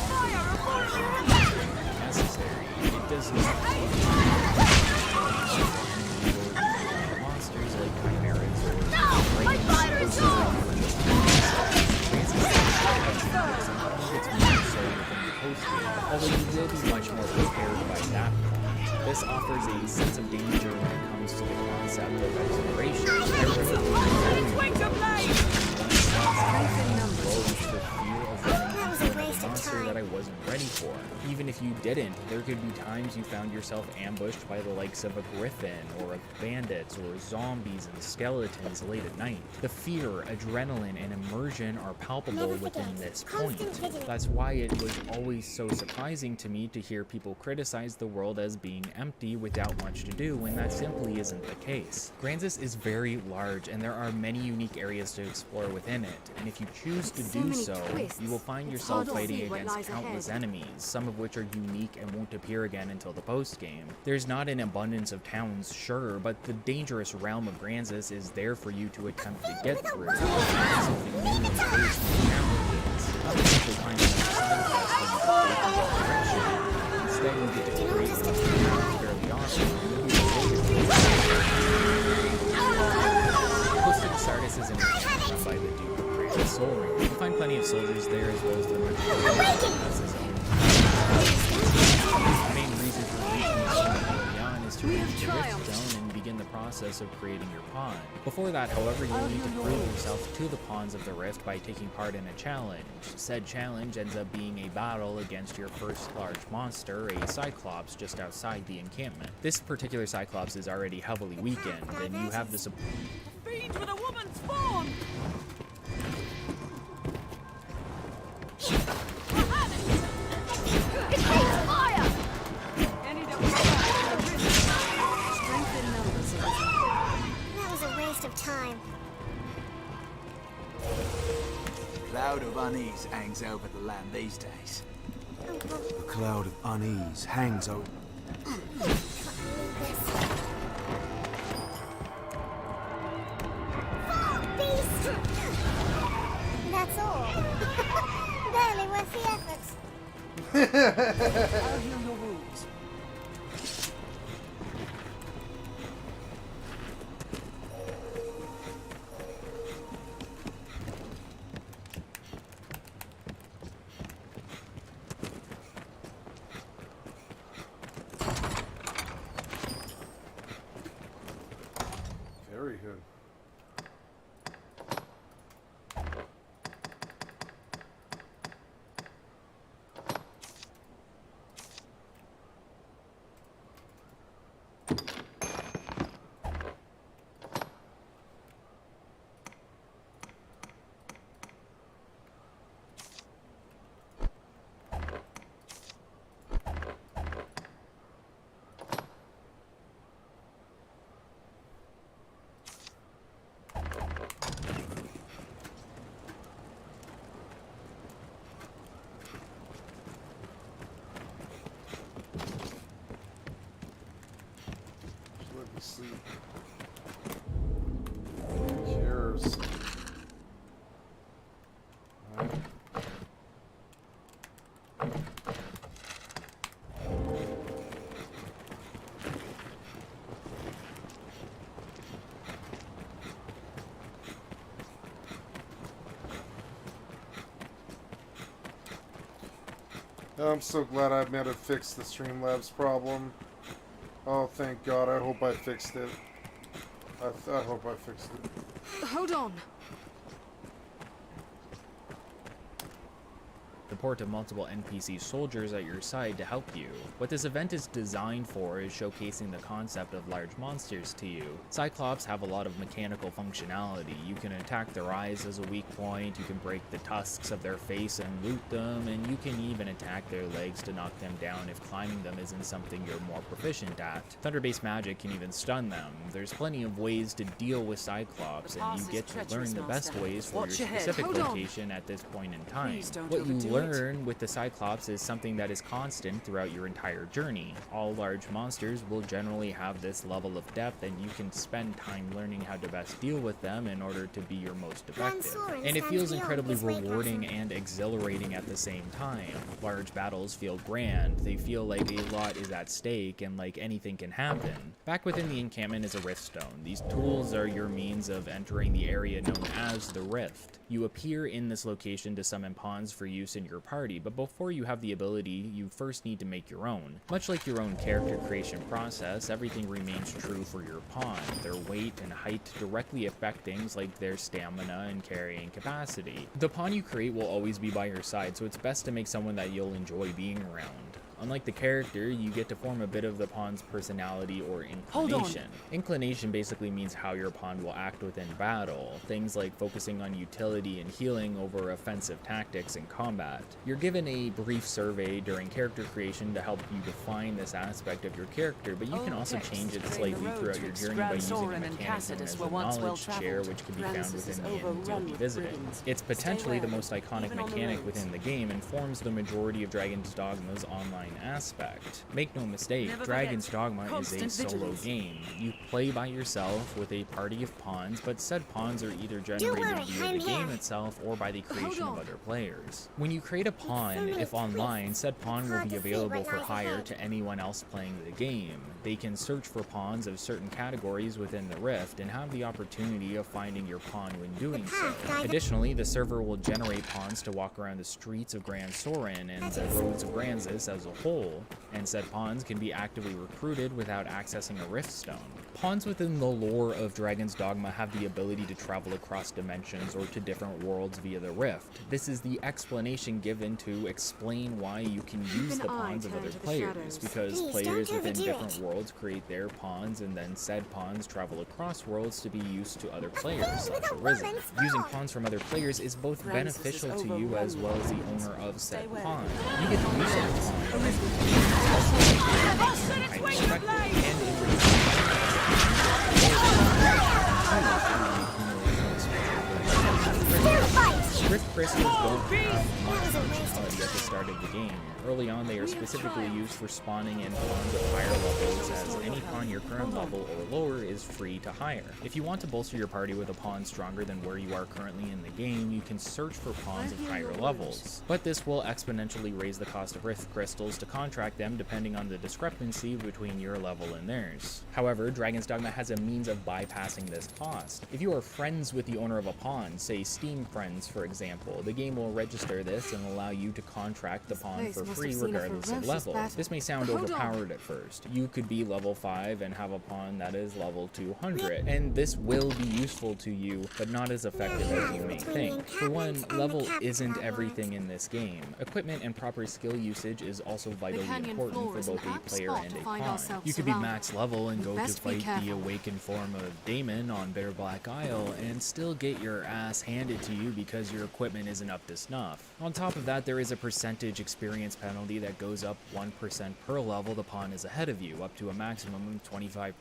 forest if necessary. It does not monsters like chimeras or although you will be much more prepared by that point. This offers a sense of danger when it comes to the concept of exploration. Monster that I wasn't ready for. Even if you didn't, there could be times you found yourself ambushed by the likes of a griffin, or of bandits, or zombies and skeletons late at night. The fear, adrenaline, and immersion are palpable within this point. That's why it was always so surprising to me to hear people criticize the world as being empty without much to do, when that simply isn't the case. Gransis is very large, and there are many unique areas to explore within it, and if you choose to do so, you will find yourself fighting against countless enemies, some of which are unique and won't appear again until the post-game. There's not an abundance of towns, sure, but the dangerous realm of Gransis is there for you to attempt to get through. Something new and curious from the challenges. Not to simply find a side quest that you can take in that direction. Instead, you get to create one fairly awesome. Most of the Sardis is an encampment run by the Duke of Grand Soaring. You can find plenty of soldiers there, as well as the merchant. The main reason for reaching the beyond is to reach the Rift Zone and begin the the process of creating your pawn. Before that, however, you'll need to prove yourself to the pawns of the Rift by taking part in a challenge. Said challenge ends up being a battle against your first large monster, a Cyclops, just outside the encampment. This particular Cyclops is already heavily weakened, and you have the support. A fiend with a woman's form! Fire! Strength in numbers. That was a waste of time. A cloud of unease hangs over the land these days. A cloud of unease hangs over. Fall, beast! That's all. Barely worth the effort. I'll heal your wounds. Very good. Let me sleep. Who cares? I'm so glad I managed to fix the Streamlabs problem. Oh, thank God. I hope I fixed it. I hope I fixed it. Hold on. Support of multiple NPC soldiers at your side to help you. What this event is designed for is showcasing the concept of large monsters to you. Cyclops have a lot of mechanical functionality. You can attack their eyes as a weak point, you can break the tusks of their face and loot them, and you can even attack their legs to knock them down if climbing them isn't something you're more proficient at. Thunder-based magic can even stun them. There's plenty of ways to deal with Cyclops, and you get to learn the best ways for your specific location at this point in time. What you learn with the Cyclops is something that is constant throughout your entire journey. All large monsters will generally have this level of depth, and you can spend time learning how to best deal with them in order to be your most effective. And it feels incredibly rewarding and exhilarating at the same time. Large battles feel grand, they feel like a lot is at stake and like anything can happen. Back within the encampment is a rift stone. These tools are your means of entering the area known as the Rift. You appear in this location to summon pawns for use in your party, but before you have the ability, you first need to make your own. Much like your own character creation process, everything remains true for your pawn. Their weight and height directly affect things like their stamina and carrying capacity. The pawn you create will always be by your side, so it's best to make someone that you'll enjoy being around. Unlike the character, you get to form a bit of the pawn's personality or inclination. Inclination basically means how your pawn will act within battle, things like focusing on utility and healing over offensive tactics in combat. You're given a brief survey during character creation to help you define this aspect of your character, but you can also change it slightly throughout your journey by using a mechanic known as the knowledge chair, which can be found within the inn you'll be visiting. It's potentially the most iconic mechanic within the game and forms the majority of Dragon's Dogma's online aspect. Make no mistake, Dragon's Dogma is a solo game. You play by yourself with a party of pawns, but said pawns are either generated via the game itself or by the creation of other players. When you create a pawn, if online, said pawn will be available for hire to anyone else playing the game. They can search for pawns of certain categories within the Rift and have the opportunity of finding your pawn when doing so. Additionally, the server will generate pawns to walk around the streets of Grand Soren and the roads of Granzis as a a whole, and said pawns can be actively recruited without accessing a rift stone. Pawns within the lore of Dragon's Dogma have the ability to travel across dimensions or to different worlds via the rift. This is the explanation given to explain why you can use the pawns of other players, because players within different worlds create their pawns, and then said pawns travel across worlds to be used to other players, such Arisen. Using pawns from other players is both beneficial to you as well as the owner of said pawn. You get to use said pawn and Rift crystals don't have much functionality at the start of the game. Early on, they are specifically used for spawning in pawns of higher levels, as any pawn your current level or lower is free to hire. If you want to bolster your party with a pawn stronger than where you are currently in the game, you can search for pawns of higher levels. But this will exponentially raise the cost of Rift crystals to contract them depending on the discrepancy between your level and theirs. However, Dragon's Dogma has a means of bypassing this cost. If you are friends with the owner of a pawn, say Steam Friends for example, the game will register this and allow you to contract the pawn for free regardless of level. This may sound overpowered at first. You could be level 5 and have a pawn that is level 200, and this will be useful to you, but not as effective as you may think. For one, level isn't everything in this game. Equipment and proper skill usage is also vitally important for both a player and a pawn. You could be max level and go to fight the awakened form of Daemon on Bare Black Isle and still get your ass handed to you because your equipment isn't up to snuff. On top of that, there is a percentage experience penalty that goes up 1% per level the pawn is ahead of you, up to a maximum of 25%.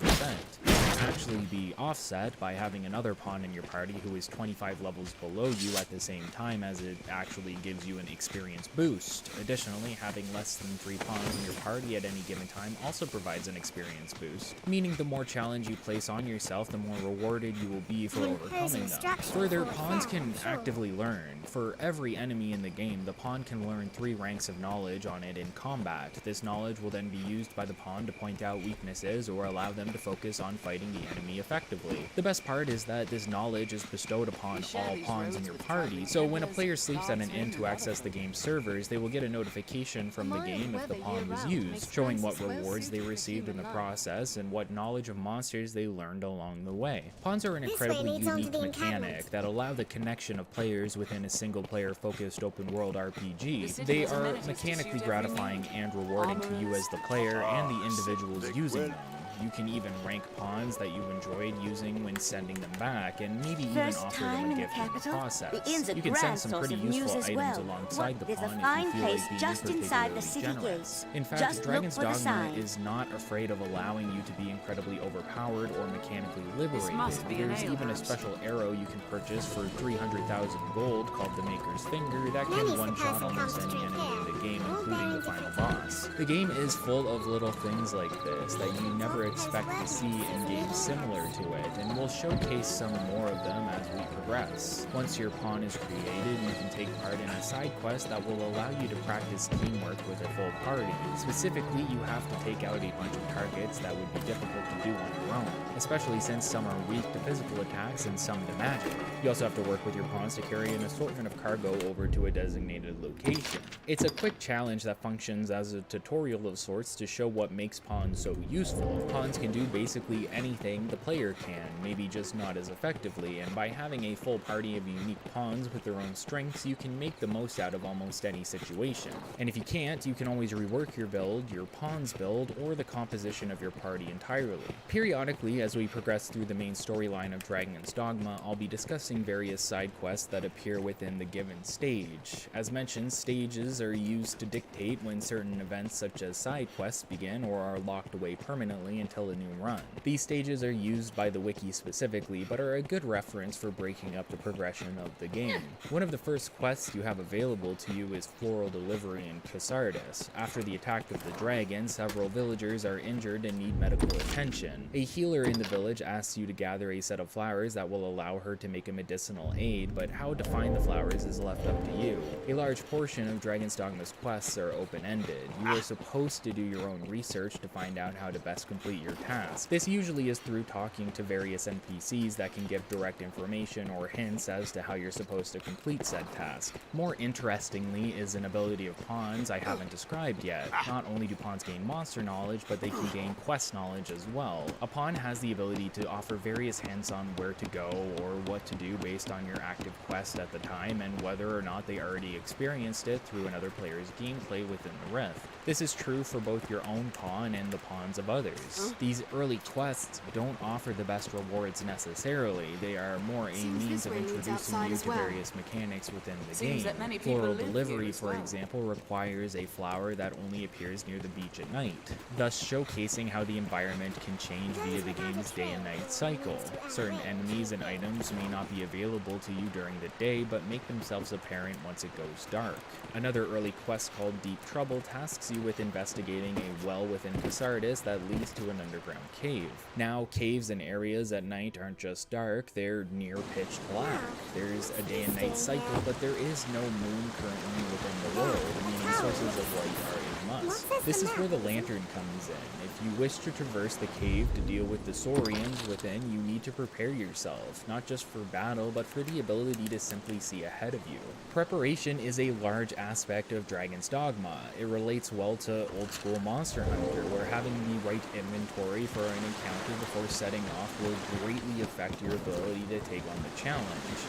This can actually be offset by having another pawn in your party who is 25 levels below you at the same time, as it actually gives you an experience boost. Additionally, having less than 3 pawns in your party at any given time also provides an experience boost, meaning the more challenge you place on yourself, the more rewarded you will be for overcoming them. Further, pawns can actively learn. For every enemy in the game, the pawn can learn 3 ranks of knowledge on it in combat. This knowledge will then be used by the pawn to point out weaknesses or allow them to focus on fighting the enemy effectively. The best part is that this knowledge is bestowed upon all pawns in your party, so when a player sleeps at an inn to access the game's servers, they will get a notification from the game if the pawn was used, showing what rewards they received in the process and what knowledge of monsters they learned along the way. Pawns are an incredibly unique mechanic that allow the connection of players within a single-player focused open-world RPG. They are mechanically gratifying and rewarding to you as the player and the individuals using them. You can even rank pawns that you enjoyed using when sending them back, and maybe even offer them a gift in the process. You can send some pretty useful items alongside the pawn if you feel like being particularly generous. In fact, Dragon's Dogma is not afraid of allowing you to be incredibly overpowered or mechanically liberated. There's even a special arrow you can purchase for 300,000 gold called the Maker's Finger that can one-shot almost any enemy in the game, including the final boss. The game is full of little things like this that you never expect to see in games similar to it, and we'll showcase some more of them as we progress. Once your pawn is created, you can take part in a side quest that will allow you to practice teamwork with a full party. Specifically, you have to take out a bunch of targets that would be difficult to do on your own, especially since some are weak to physical attacks and some to magic. You also have to work with your pawns to carry an assortment of cargo over to a designated location. It's a quick challenge that functions as a tutorial of sorts to show what makes pawns so useful. Pawns can do basically anything the player can, maybe just not as effectively, and by having a full party of unique pawns with their own strengths, you can make the most out of almost any situation. And if you can't, you can always rework your build, your pawn's build, or the composition of your party entirely. Periodically, as we progress through the main storyline of Dragon's Dogma, I'll be discussing various side quests that appear within the given stage. As mentioned, stages are used to dictate when certain events such as side quests begin or are locked away permanently until a new run. These stages are used by the wiki specifically, but are a good reference for breaking up the progression of the game. One of the first quests you have available to you is Floral Delivery in Casardis. After the attack of the dragon, several villagers are injured and need medical attention. A healer in the village asks you to gather a set of flowers that will allow her to make a medicinal aid, but how to find the flowers is left up to you. A large portion of Dragon's Dogma's quests are open-ended. You are supposed to do your own research to find out how to best complete your task. This usually is through talking to various NPCs that can give direct information or hints as to how you're supposed to complete said task. More interestingly is an ability of pawns I haven't described yet. Not only do pawns gain monster knowledge, but they can gain quest knowledge as well. A pawn has the ability to offer various hints on where to go or what to do based on your active quest at the time and whether or not they already experienced it through another player's gameplay within the Rift. This is true for both your own pawn and the pawns of others. These early quests don't offer the best rewards necessarily. They are more a means of introducing you to various mechanics within the game. Floral delivery, for example, requires a flower that only appears near the beach at night, thus showcasing how the environment can change via the game's day and night cycle. Certain enemies and items may not be available to you during the day, but make themselves apparent once it goes dark. Another early quest called Deep Trouble tasks you with investigating a well within Casardis that leads to an underground cave. Now, caves and areas at night aren't just dark, they're near pitch black. There's a day and night cycle, but there is no moon currently within the world, meaning sources of light are a must. This is where the lantern comes in. If you wish to traverse the cave to deal with the saurians within, you need to prepare yourself, not just for battle, but for the ability to simply see ahead of you. Preparation is a large aspect of Dragon's Dogma. It relates well to old school Monster Hunter, where having the right inventory for an encounter before setting off will greatly affect your ability to take on the challenge.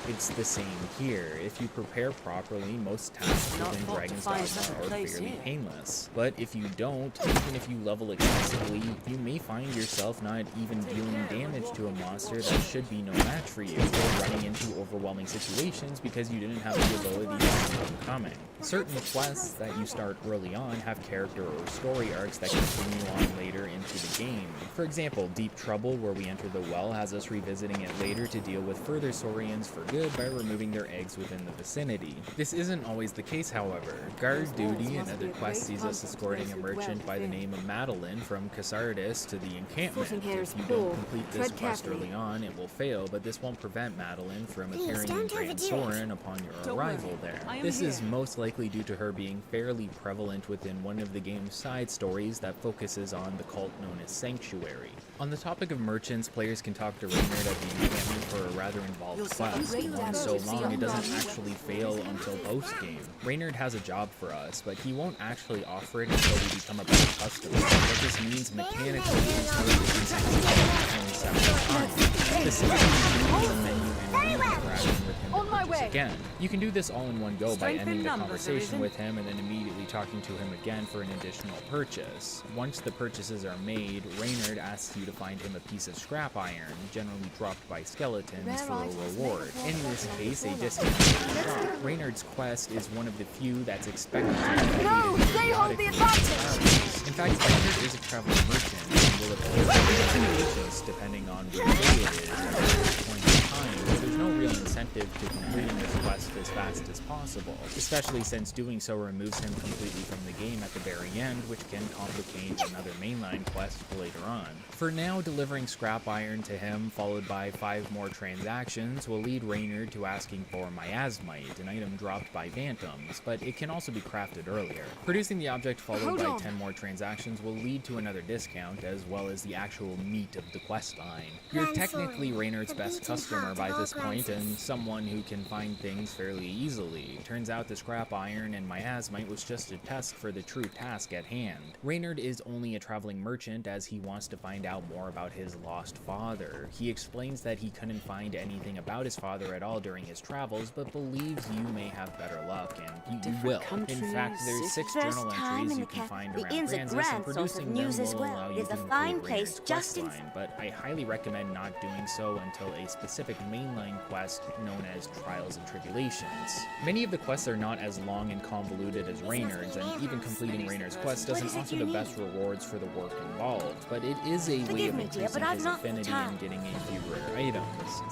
It's the same here. If you prepare properly, most tasks within Dragon's Dogma are fairly painless. But if you don't, even if you level excessively, you may find yourself not even dealing damage to a monster that should be no match for you, or running into overwhelming situations because you didn't have the ability to see them coming. Certain quests that you start early on have character or story arcs that continue on later into the game. For example, Deep Trouble, where we enter the well, has us revisiting it later to deal with further saurians for good by removing their eggs within the vicinity. This isn't always the case, however. Guard Duty, another quest, sees us escorting a merchant by the name of Madeline from Casardis to the encampment. If you don't complete this quest early on, it will fail, but this won't prevent Madeline from appearing in Grand Soren upon your arrival there. This is most likely due to her being fairly prevalent within one of the game's side stories that focuses on the cult known as Sanctuary. On the topic of merchants, players can talk to Reynard at the encampment for a rather involved quest, one so long it doesn't actually fail until post-game. Reynard has a job for us, but he won't actually offer it until we become a better customer. What this means mechanically is the menu and interacting with him again. You can do this all in one go by ending the conversation with him and then immediately talking to him again for an additional purchase. Once the purchases are made, Reynard asks you to find him a piece of scrap iron, generally dropped by skeletons, for a reward. In this case, a discounted shop. Reynard's quest is one of the few that's expected to be periodically. In fact, Reynard is a traveling merchant and will appear depending on which day it is at this point in time, so there's no real incentive to completing this quest as fast as possible, especially since doing so removes him completely from the game at the very end, which can complicate another mainline quest later on. For now, delivering scrap iron to him, followed by 5 more transactions, will lead Reynard to asking for miasmite, an item dropped by Bantams, but it can also be crafted earlier. Producing the object followed by 10 more transactions will lead to another discount, as well as the actual meat of the quest line. You're technically Reynard's best customer by this point, and someone who can find things fairly easily. Turns out the scrap iron and miasmite was just a test for the true task at hand. Reynard is only a traveling merchant as he wants to find out more about his lost father. He explains that he couldn't find anything about his father at all during his travels, but believes you may have better luck, and you will. In fact, there's 6 journal entries you can find around Francis, and producing them will allow you to complete Reynard's questline, but I highly recommend not doing so until a specific mainline quest known as Trials and Tribulations. Many of the quests are not as long and convoluted as Reynard's, and even completing Reynard's quest doesn't offer the best rewards for the work involved, but it is a way of increasing his affinity and getting a few rare items.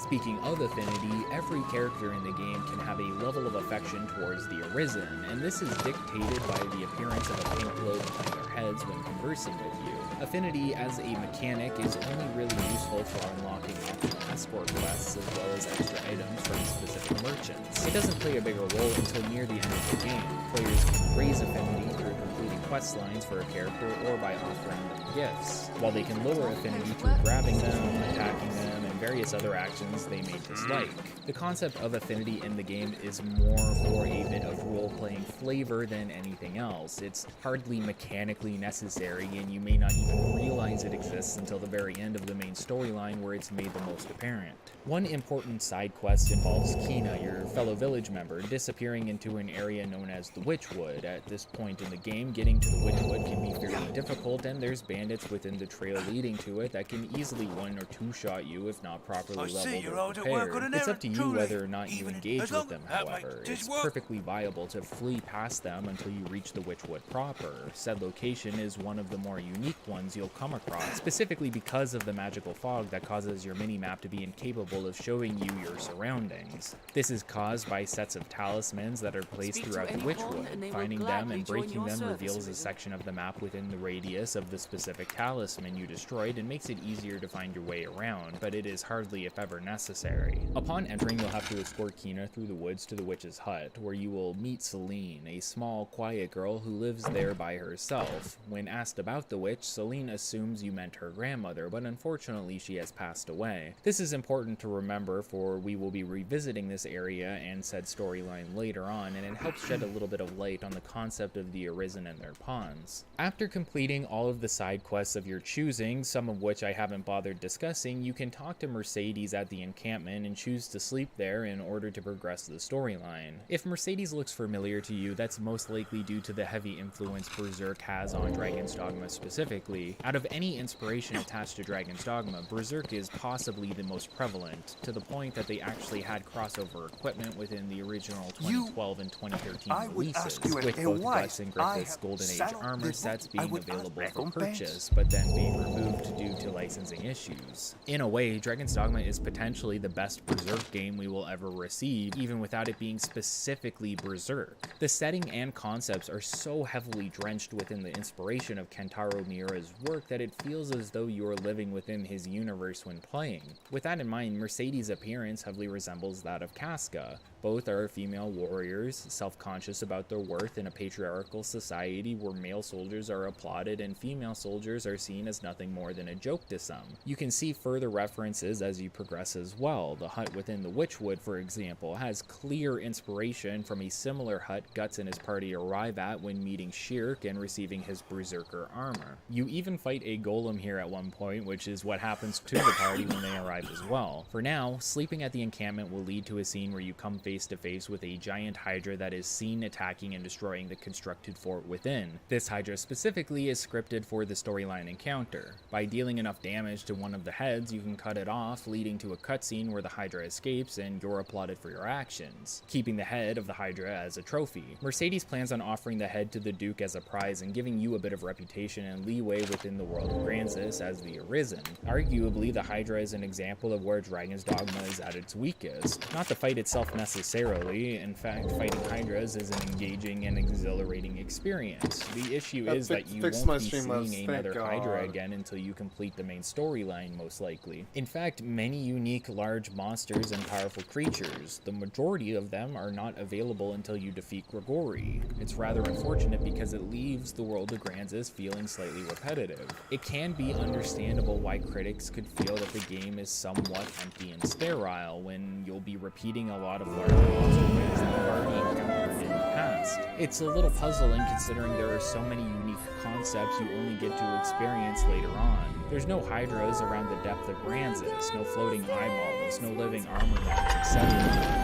Speaking of affinity, every character in the game can have a level of affection towards the Arisen, and this is dictated by the appearance of a pink glow behind their heads when conversing with you. Affinity as a mechanic is only really useful for unlocking optional escort quests as well as extra items from specific merchants. It doesn't play a bigger role until near the end of the game. Players can raise affinity through completing quest lines for a character or by offering them gifts, while they can lower affinity through grabbing them, attacking them, and various other actions they may dislike. The concept of affinity in the game is more for a bit of role-playing flavor than anything else. It's hardly mechanically necessary, and you may not even realize it exists until the very end of the main storyline where it's made the most apparent. One important side quest involves Kina, your fellow village member, disappearing into an area known as the Witchwood. At this point in the game, getting to the Witchwood can be fairly difficult, and there's bandits within the trail leading to it that can easily one or two shot you if not properly leveled or prepared. It's up to you whether or not you engage with them, however. It's perfectly viable to flee past them until you reach the Witchwood proper. Said location is one of the more unique ones you'll come across, specifically because of the magical fog that causes your minimap to be incapable of showing you your surroundings. This is caused by sets of talismans that are placed throughout the Witchwood. Finding them and breaking them reveals a section of the map within the radius of the specific talisman you destroyed and makes it easier to find your way around, but it is hardly if ever necessary. Upon entering, you'll have to escort Kina through the woods to the witch's hut, where you will meet Celine, a small, quiet girl who lives there by herself. When asked about the witch, Celine assumes you meant her grandmother, but unfortunately she has passed away. This is important to remember, for we will be revisiting this area and said storyline later on, and it helps shed a little bit of light on the concept of the Arisen and their pawns. After completing all of the side quests of your choosing, some of which I haven't bothered discussing, you can talk to Mercedes at the encampment and choose to sleep there in order to progress the storyline. If Mercedes looks familiar to you, that's most likely due to the heavy influence Berserk has on Dragon's Dogma specifically. Out of any inspiration attached to Dragon's Dogma, Berserk is possibly the most prevalent, to the point that they actually had crossover equipment within the original 2012 and 2013 releases, with both Guts and Griffith's Golden Age armor sets being available for purchase, but then being removed due to licensing issues. In a way, Dragon's Dogma is potentially the best Berserk game we will ever receive, even without it being specifically Berserk. The setting and concepts are so heavily drenched within the inspiration of Kentaro Miura's work that it feels as though you are living within his universe when playing. With that in mind, Mercedes' appearance heavily resembles that of Casca. Both are female warriors, self-conscious about their worth in a patriarchal society where male soldiers are applauded and female soldiers are seen as nothing more than a joke to some. You can see further references as you progress as well. The hut within the Witchwood, for example, has clear inspiration from a similar hut Guts and his party arrive at when meeting Shirk and receiving his Berserker armor. You even fight a golem here at one point, which is what happens to the party when they arrive as well. For now, sleeping at the encampment will lead to a scene where you come face to face with a giant Hydra that is seen attacking and destroying the constructed fort within. This Hydra specifically is scripted for the storyline encounter. By dealing enough damage to one of the heads, you can cut it off, leading to a cutscene where the Hydra escapes and you're applauded for your actions, keeping the head of the Hydra as a trophy. Mercedes plans on offering the head to the Duke as a prize and giving you a bit of reputation and leeway within the world of Gransis as the Arisen. Arguably, the Hydra is an example of where Dragon's Dogma is at its weakest. Not the fight itself necessarily, in fact, fighting Hydras is an engaging and exhilarating experience. The issue is that you won't be seeing another Hydra again until you complete the main storyline, most likely. In fact, many unique large monsters and powerful creatures, the majority of them are not available until you defeat Grigori. It's rather unfortunate because it leaves the world of Gransis feeling slightly repetitive. It can be understandable why critics could feel that the game is somewhat empty and sterile when you'll be repeating a lot of large monsters that you've already encountered in the past. It's a little puzzling considering there are so many unique concepts you only get to experience later on. There's no Hydras around the depth of Gransis, no floating eyeballs, no living armor mods, etc.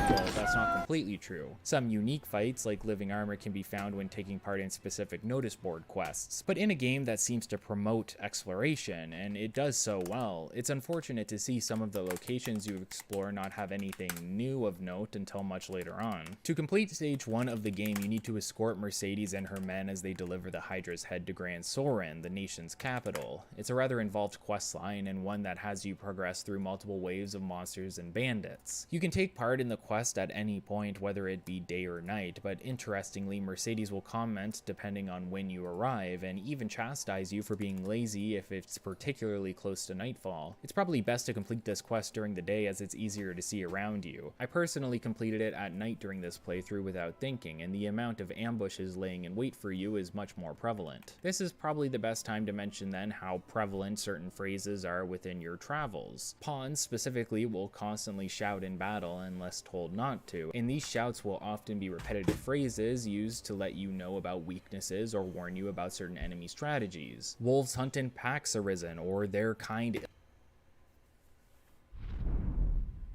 Well, that's not completely true. Some unique fights, like living armor, can be found when taking part in specific notice board quests, but in a game that seems to promote exploration, and it does so well, it's unfortunate to see some of the locations you explore not have anything new of note until much later on. To complete stage 1 of the game, you need to escort Mercedes and her men as they deliver the Hydra's head to Grand Soren, the nation's capital. It's a rather involved quest line, and one that has you progress through multiple waves of monsters monsters and bandits. You can take part in the quest at any point, whether it be day or night, but interestingly, Mercedes will comment depending on when you arrive, and even chastise you for being lazy if it's particularly close to nightfall. It's probably best to complete this quest during the day as it's easier to see around you. I personally completed it at night during this playthrough without thinking, and the amount of ambushes laying in wait for you is much more prevalent. This is probably the best time to mention then how prevalent certain phrases are within your travels. Pawns specifically will constantly shout in battle unless told not to, and these shouts will often be repetitive phrases used to let you know about weaknesses or warn you about certain enemy strategies. Wolves hunt in packs arisen, or their kind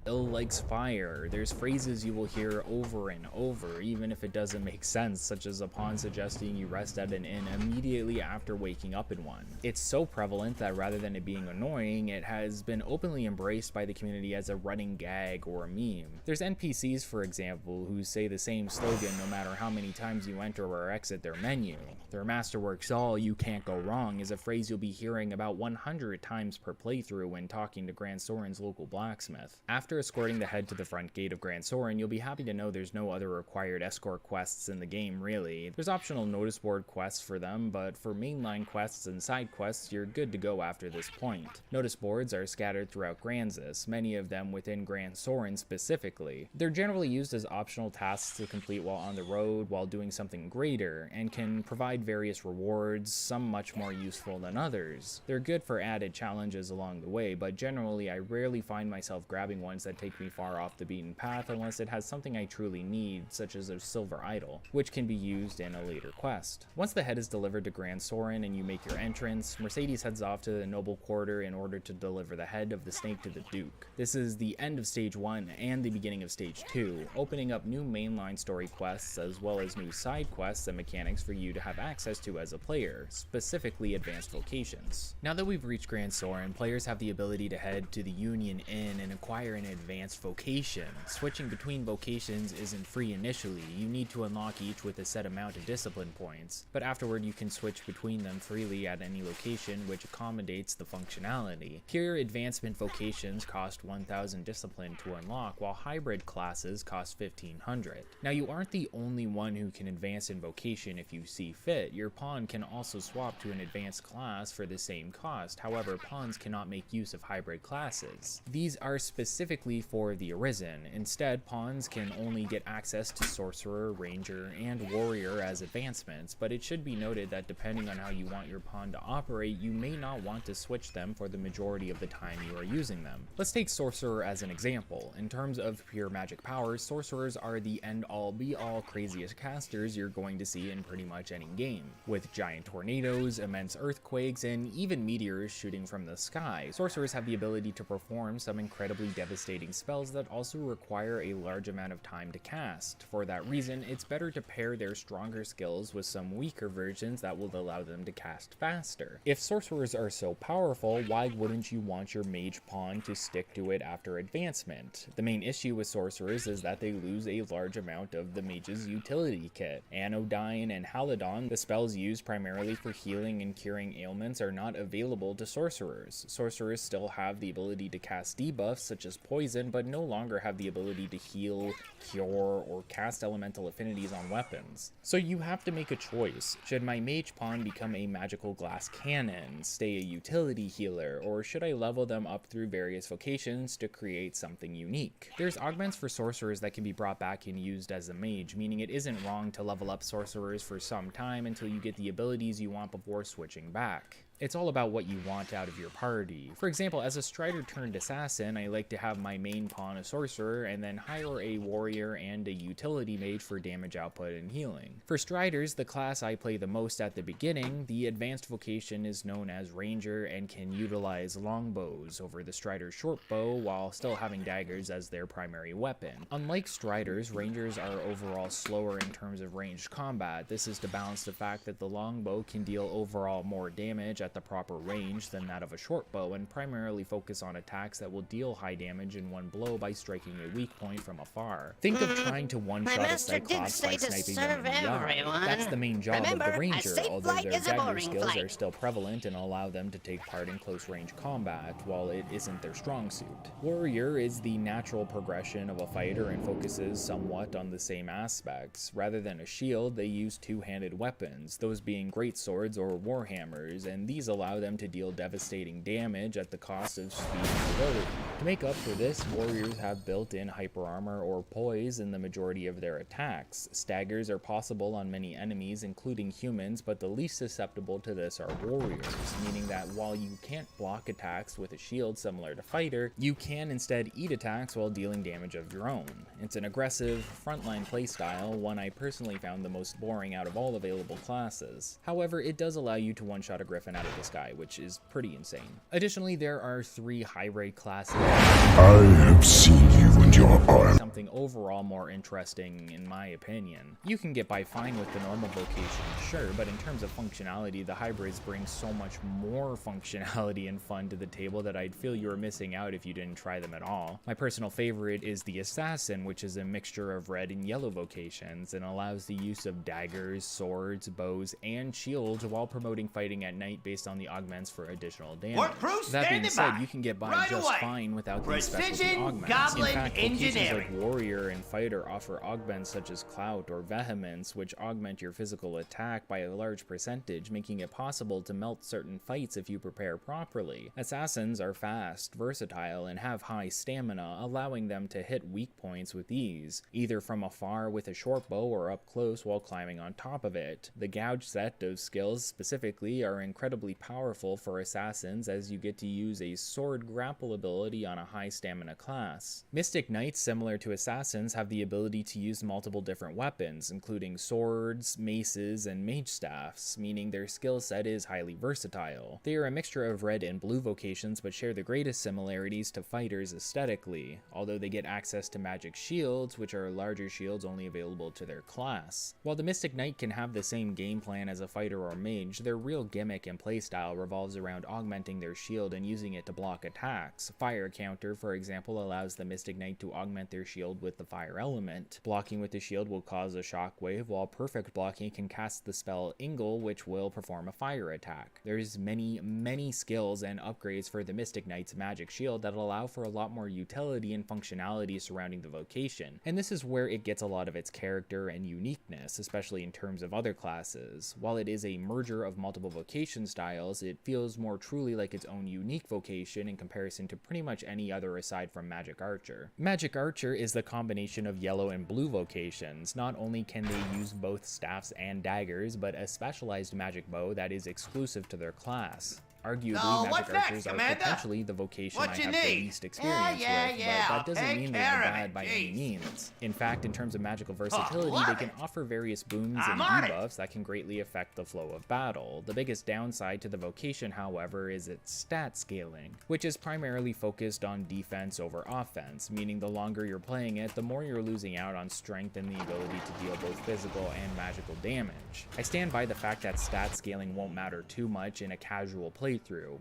ill likes fire. There's phrases you will hear over and over, even if it doesn't make sense, such as a pawn suggesting you rest at an inn immediately after waking up in one. It's so prevalent that rather than it being annoying, it has been openly embraced by the community as a running gag or a meme. There's NPCs, for example, who say the same slogan no matter how many times you enter or exit their menu. Their masterworks, "all you can't go wrong," is a phrase you'll be hearing about 100 times per playthrough when talking to Grand Soren's local blacksmith. After escorting the head to the front gate of Grand Soren, you'll be happy to know there's no other required escort quests in the game, really. There's optional notice board quests for them, but for mainline quests and side quests, you're good to go after this point. Notice boards are scattered throughout Granzis, many of them within Grand Soren specifically. They're generally used as optional tasks to complete while on the road, while doing something greater, and can provide various rewards, some much more useful than others. They're good for added challenges along the way, but generally I rarely find myself grabbing ones that take me far off the beaten path unless it has something I truly need, such as a silver idol, which can be used in a later quest. Once the head is delivered to Grand Soren and you make your entrance, Mercedes heads off to the noble quarter in order to deliver the head of the snake to the Duke. This is the end of stage 1 and the beginning of stage 2, opening up new mainline story quests as well as new side quests and mechanics for you to have access to as a player, specifically advanced vocations. Now that we've reached Grand Soren, players have the ability to head to the Union Inn and acquire an advanced vocation. Switching between vocations isn't free initially, you need to unlock each with a set amount of discipline points, but afterward you can switch between them freely at any location, which accommodates the functionality. Here, advancement vocations cost 1,000 discipline to unlock, while hybrid classes cost 1,500. Now you aren't the only one who can advance in vocation if you see fit. Your pawn can also swap to an advanced class for the same cost, however pawns cannot make use of hybrid classes. These are specifically for the Arisen. Instead, pawns can only get access to Sorcerer, Ranger, and Warrior as advancements, but it should be noted that depending on how you want your pawn to operate, you may not want to switch them for the majority of the time you are using them. Let's take Sorcerer as an example. In terms of pure magic powers, Sorcerers are the end-all be-all craziest casters you're going to see in pretty much any game. With giant tornadoes, immense earthquakes, and even meteors shooting from the sky, Sorcerers have the ability to perform some incredibly devastating spells that also require a large amount of time to cast. For that reason, it's better to pair their stronger skills with some weaker versions that will allow them to cast faster. If Sorcerers are so powerful, why wouldn't you want your mage pawn to stick to it after advancement? The main issue with Sorcerers is that they lose a large amount of the mage's utility kit. Anodyne and Halidon, the spells used primarily for healing and curing ailments, are not available to Sorcerers. Sorcerers still have the ability to cast debuffs such as poison, but no longer have the ability to heal, cure, or cast elemental affinities on weapons. So you have to make a choice. Should my mage pawn become a magical glass cannon, stay a utility healer, or should I level them up through various vocations to create something unique? There's augments for Sorcerers that can be brought back and used as a mage, meaning it isn't wrong to level up Sorcerers for some time until you get the abilities you want before switching back. It's all about what you want out of your party. For example, as a Strider turned assassin, I like to have my main pawn a sorcerer and then hire a warrior and a utility mage for damage output and healing. For Striders, the class I play the most at the beginning, the advanced vocation is known as Ranger and can utilize longbows over the Strider's shortbow while still having daggers as their primary weapon. Unlike Striders, Rangers are overall slower in terms of ranged combat. This is to balance the fact that the longbow can deal overall more damage at at the proper range than that of a short bow, and primarily focus on attacks that will deal high damage in one blow by striking a weak point from afar. Think of trying to one-shot a Cyclops by sniping them in the eye. That's the main job of the Ranger, although their dagger skills are still prevalent and allow them to take part in close-range combat, while it isn't their strong suit. Warrior is the natural progression of a fighter and focuses somewhat on the same aspects. Rather than a shield, they use two-handed weapons, those being great swords or warhammers, and these allow them to deal devastating damage at the cost of speed and ability. To make up for this, warriors have built-in hyper armor or poise in the majority of their attacks. Staggers are possible on many enemies, including humans, but the least susceptible to this are warriors, meaning that while you can't block attacks with a shield similar to fighter, you can instead eat attacks while dealing damage of your own. It's an aggressive, frontline playstyle, one I personally found the most boring out of all available classes. However, it does allow you to one-shot a griffin out of the sky, which is pretty insane. Additionally, there are 3 high-rate classes. I have seen you and your eye. Something overall more interesting, in my opinion. You can get by fine with the normal vocation, sure, but in terms of functionality, the hybrids bring so much more functionality and fun to the table that I'd feel you were missing out if you didn't try them at all. My personal favorite is the Assassin, which is a mixture of red and yellow vocations, and allows the use of daggers, swords, bows, and shields while promoting fighting at night based on the augments for additional damage. That being said, you can get by just fine without these specialty augments. In fact, vocations like Warrior and Fighter offer augments such as Clout or Vehemence, which augment your physical attack by a large percentage, making it possible to melt certain fights if you prepare properly. Assassins are fast, versatile, and have high stamina, allowing them to hit weak points with ease, either from afar with a short bow or up close while climbing on top of it. The Gouge set of skills specifically are incredibly powerful for assassins, as you get to use a sword grapple ability on a high stamina class. Mystic Knights, similar to assassins, have the ability to use multiple different weapons, including swords, maces, and mage staffs, meaning their skill set is highly versatile. They are a mixture of red and blue vocations, but share the greatest similarities to fighters aesthetically, although they get access to magic shields, which are larger shields only available to their class. While the Mystic Knight can have the same game plan as a fighter or mage, their real gimmick and playstyle revolves around augmenting their shield and using it to block attacks. Fire Counter, for example, allows the Mystic Knight to augment their shield with the fire element. Blocking with the shield will cause a shockwave, while perfect blocking can cast the spell Ingle, which will perform a fire attack. There's many skills and upgrades for the Mystic Knight's magic shield that allow for a lot more utility and functionality surrounding the vocation, and this is where it gets a lot of its character and uniqueness, especially in terms of other classes. While it is a merger of multiple vocation styles, it feels more truly like its own unique vocation in comparison to pretty much any other aside from Magic Archer. Magic Archer is the combination of yellow and blue vocations. Not only can they use both staffs and daggers, but a specialized magic bow that is exclusive to their class. Arguably, Magic Archers are potentially the vocation I have the least experience with, but that doesn't mean they are bad by any means. In fact, in terms of magical versatility, they can offer various boons and debuffs that can greatly affect the flow of battle. The biggest downside to the vocation, however, is its stat scaling, which is primarily focused on defense over offense, meaning the longer you're playing it, the more you're losing out on strength and the ability to deal both physical and magical damage. I stand by the fact that stat scaling won't matter too much in a casual playthrough,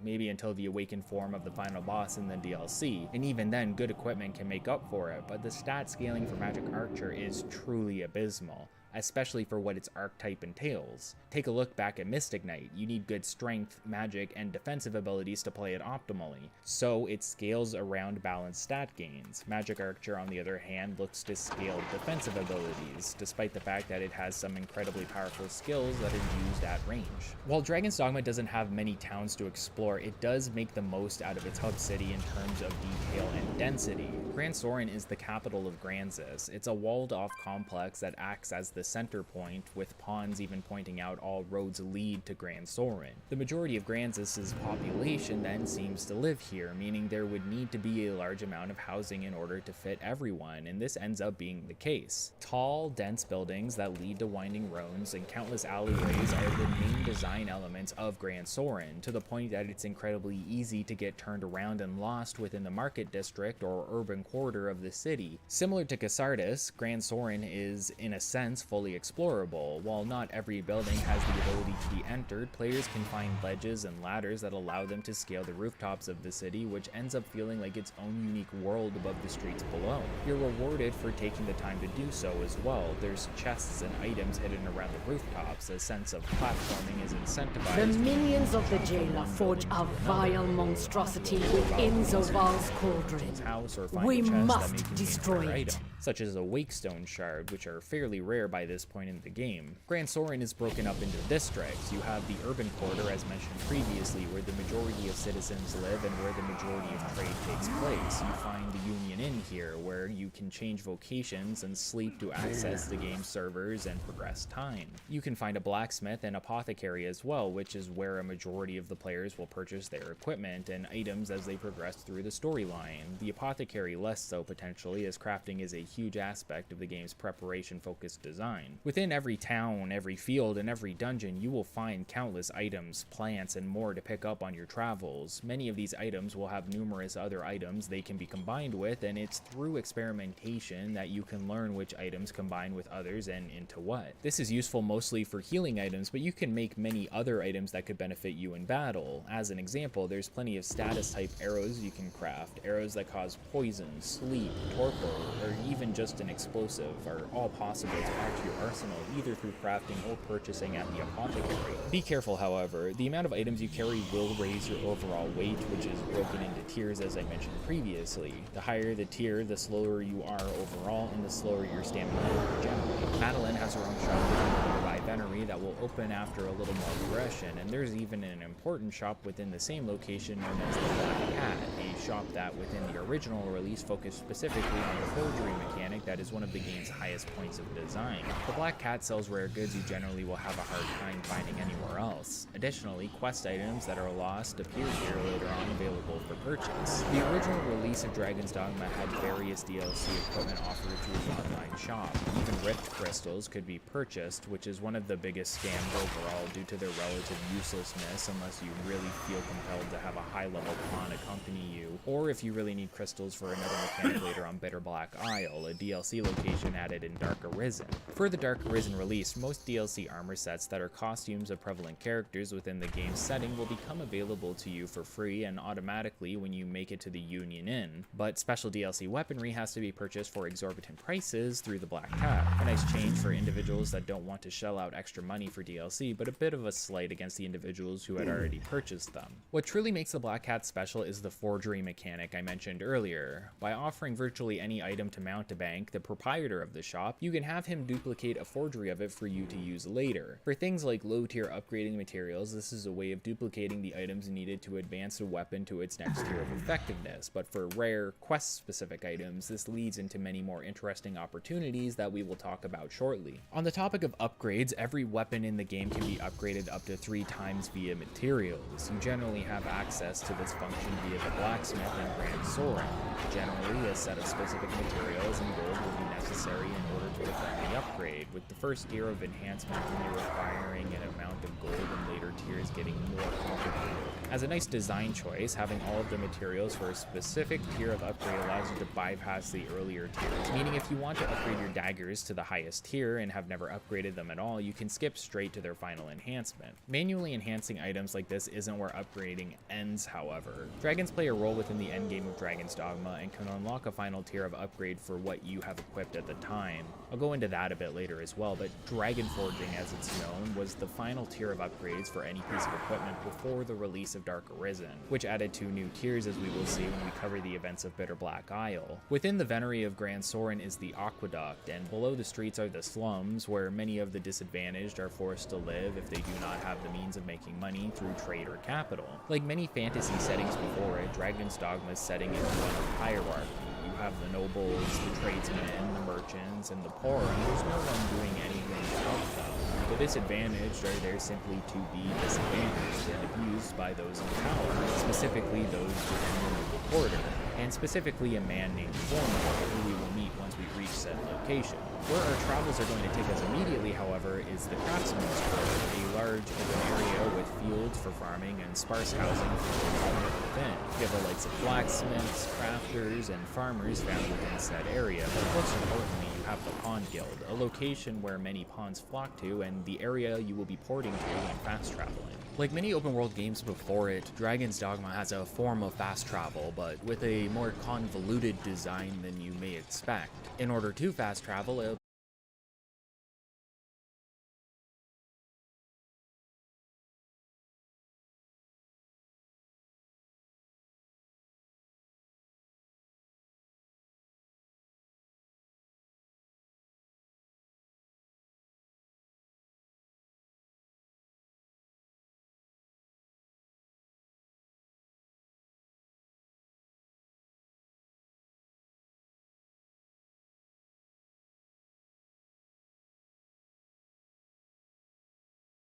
maybe until the awakened form of the final boss in the DLC, and even then good equipment can make up for it, but the stat scaling for Magic Archer is truly abysmal, especially for what its archetype entails. Take a look back at Mystic Knight. You need good strength, magic, and defensive abilities to play it optimally, so it scales around balanced stat gains. Magic Archer, on the other hand, looks to scale defensive abilities, despite the fact that it has some incredibly powerful skills that are used at range. While Dragon's Dogma doesn't have many towns to explore, it does make the most out of its hub city in terms of detail and density. Grand Soren is the capital of Granzis. It's a walled-off complex that acts as the center point, with pawns even pointing out all roads lead to Grand Soren. The majority of Granzis' population then seems to live here, meaning there would need to be a large amount of housing in order to fit everyone, and this ends up being the case. Tall, dense buildings that lead to winding roads and countless alleyways are the main design elements of Grand Soren, to the point that it's incredibly easy to get turned around and lost within the market district or urban quarter of the city. Similar to Casardis, Grand Soren is, in a sense, fully explorable. While not every building has the ability to be entered, players can find ledges and ladders that allow them to scale the rooftops of the city, which ends up feeling like its own unique world above the streets below. You're rewarded for taking the time to do so as well. There's chests and items hidden around the rooftops. A sense of platforming is incentivized. The minions of the jailer forge a vile monstrosity within Zoval's cauldron. House or find We a chest that must may contain destroy rare it. items, such as a Wakestone shard, which are fairly rare by this point in the game. Grand Soren is broken up into districts. You have the urban quarter, as mentioned previously, where the majority of citizens live and where the majority of trade takes place. You find the Union Inn here, where you can change vocations and sleep to access the game's servers and progress time. You can find a blacksmith and apothecary as well, which is where a majority of the players will purchase their equipment and items as they progress through the storyline. The apothecary less so potentially, as crafting is a huge aspect of the game's preparation-focused design. Within every town, every field, and every dungeon, you will find countless items, plants, and more to pick up on your travels. Many of these items will have numerous other items they can be combined with, and it's through experimentation that you can learn which items combine with others and into what. This is useful mostly for healing items, but you can make many other items that could benefit you in battle. As an example, there's plenty of status type arrows you can craft. Arrows that cause poison, sleep, torpor, or even just an explosive are all possible to add to your arsenal, either through crafting or purchasing at the apothecary. Be careful, however. The amount of items you carry will raise your overall weight, which is broken into tiers as I mentioned previously. The higher the tier, the slower you are overall, and the slower your stamina will generate. Madeline has her own shop within the nearby Venery that will open after a little more progression, and there's even an important shop within the same location known as the Black Cat, a shop that within the original release focused specifically on the forgery mechanic that is one of the game's highest points of design. The Black Cat sells rare goods you generally will have a hard time finding anywhere else. Additionally, quest items that are lost appear here later on available for purchase. The original release of Dragon's Dogma had various DLC equipment offered through the online shop. Even Rift crystals could be purchased, which is one of the biggest scams overall due to their relative uselessness unless you really feel compelled to have a high-level pawn accompany you, or if you really need crystals for another mechanic later on Bitter Black Isle, a DLC location added in Dark Arisen. For the Dark Arisen release, most DLC armor sets that are costumes of prevalent characters within the game's setting will become available to you for free and automatically when you make it to the Union Inn, but special DLC weaponry has to be purchased for exorbitant prices through the Black Cat. A nice change for individuals that don't want to shell out extra money for DLC, but a bit of a slight against the individuals who had already purchased them. What truly makes the Black Cat special is the forgery mechanic I mentioned earlier. By offering virtually any item to Mountebank, the proprietor of the shop, you can have him duplicate a forgery of it for you to use later. For things like low tier upgrading materials, this is a way of duplicating the items needed to advance a weapon to its next tier of effectiveness, but for rare, quest-specific items, this leads into many more interesting opportunities that we will talk about shortly. On the topic of upgrades, every weapon in the game can be upgraded up to 3 times via materials. You generally have access to this function via the blacksmith and Grand Soren. Generally, a set of specific materials and gold will be necessary in order to perform the upgrade, with the first tier of enhancement only requiring an amount of gold and later tiers getting more complicated. As a nice design choice, having all of the materials for a specific tier of upgrade allows you to bypass the earlier tiers, meaning if you want to upgrade your daggers to the highest tier and have never upgraded them at all, you can skip straight to their final enhancement. Manually enhancing items like this isn't where upgrading ends, however. Dragons play a role within the endgame of Dragon's Dogma and can unlock a final tier of upgrade for what you have equipped at the time. I'll go into that a bit later as well, but Dragon Forging, as it's known, was the final tier of upgrades for any piece of equipment before the release of Dark Arisen, which added 2 new tiers as we will see when we cover the events of Bitter Black Isle. Within the Venery of Grand Soren is the Aqueduct, and below the streets are the slums, where many of the disadvantaged are forced to live if they do not have the means of making money through trade or capital. Like many fantasy settings before it, Dragon's Dogma's setting is one of hierarchy. You have the nobles, the tradesmen, the merchants, and the poor, and there's no one doing anything to help them. The disadvantaged are there simply to be disadvantaged and abused by those in power, specifically those within the noble quarter, and specifically a man named Formor, who we will meet once we reach said location. Where our travels are going to take us immediately, however, is the Craftsman's Quarter, a large open area with fields for farming and sparse housing for the development within. You have the likes of blacksmiths, crafters, and farmers found within said area, but most importantly, you you have the Pawn Guild, a location where many pawns flock to and the area you will be porting to when fast traveling. Like many open world games before it, Dragon's Dogma has a form of fast travel, but with a more convoluted design than you may expect. In order to fast travel, a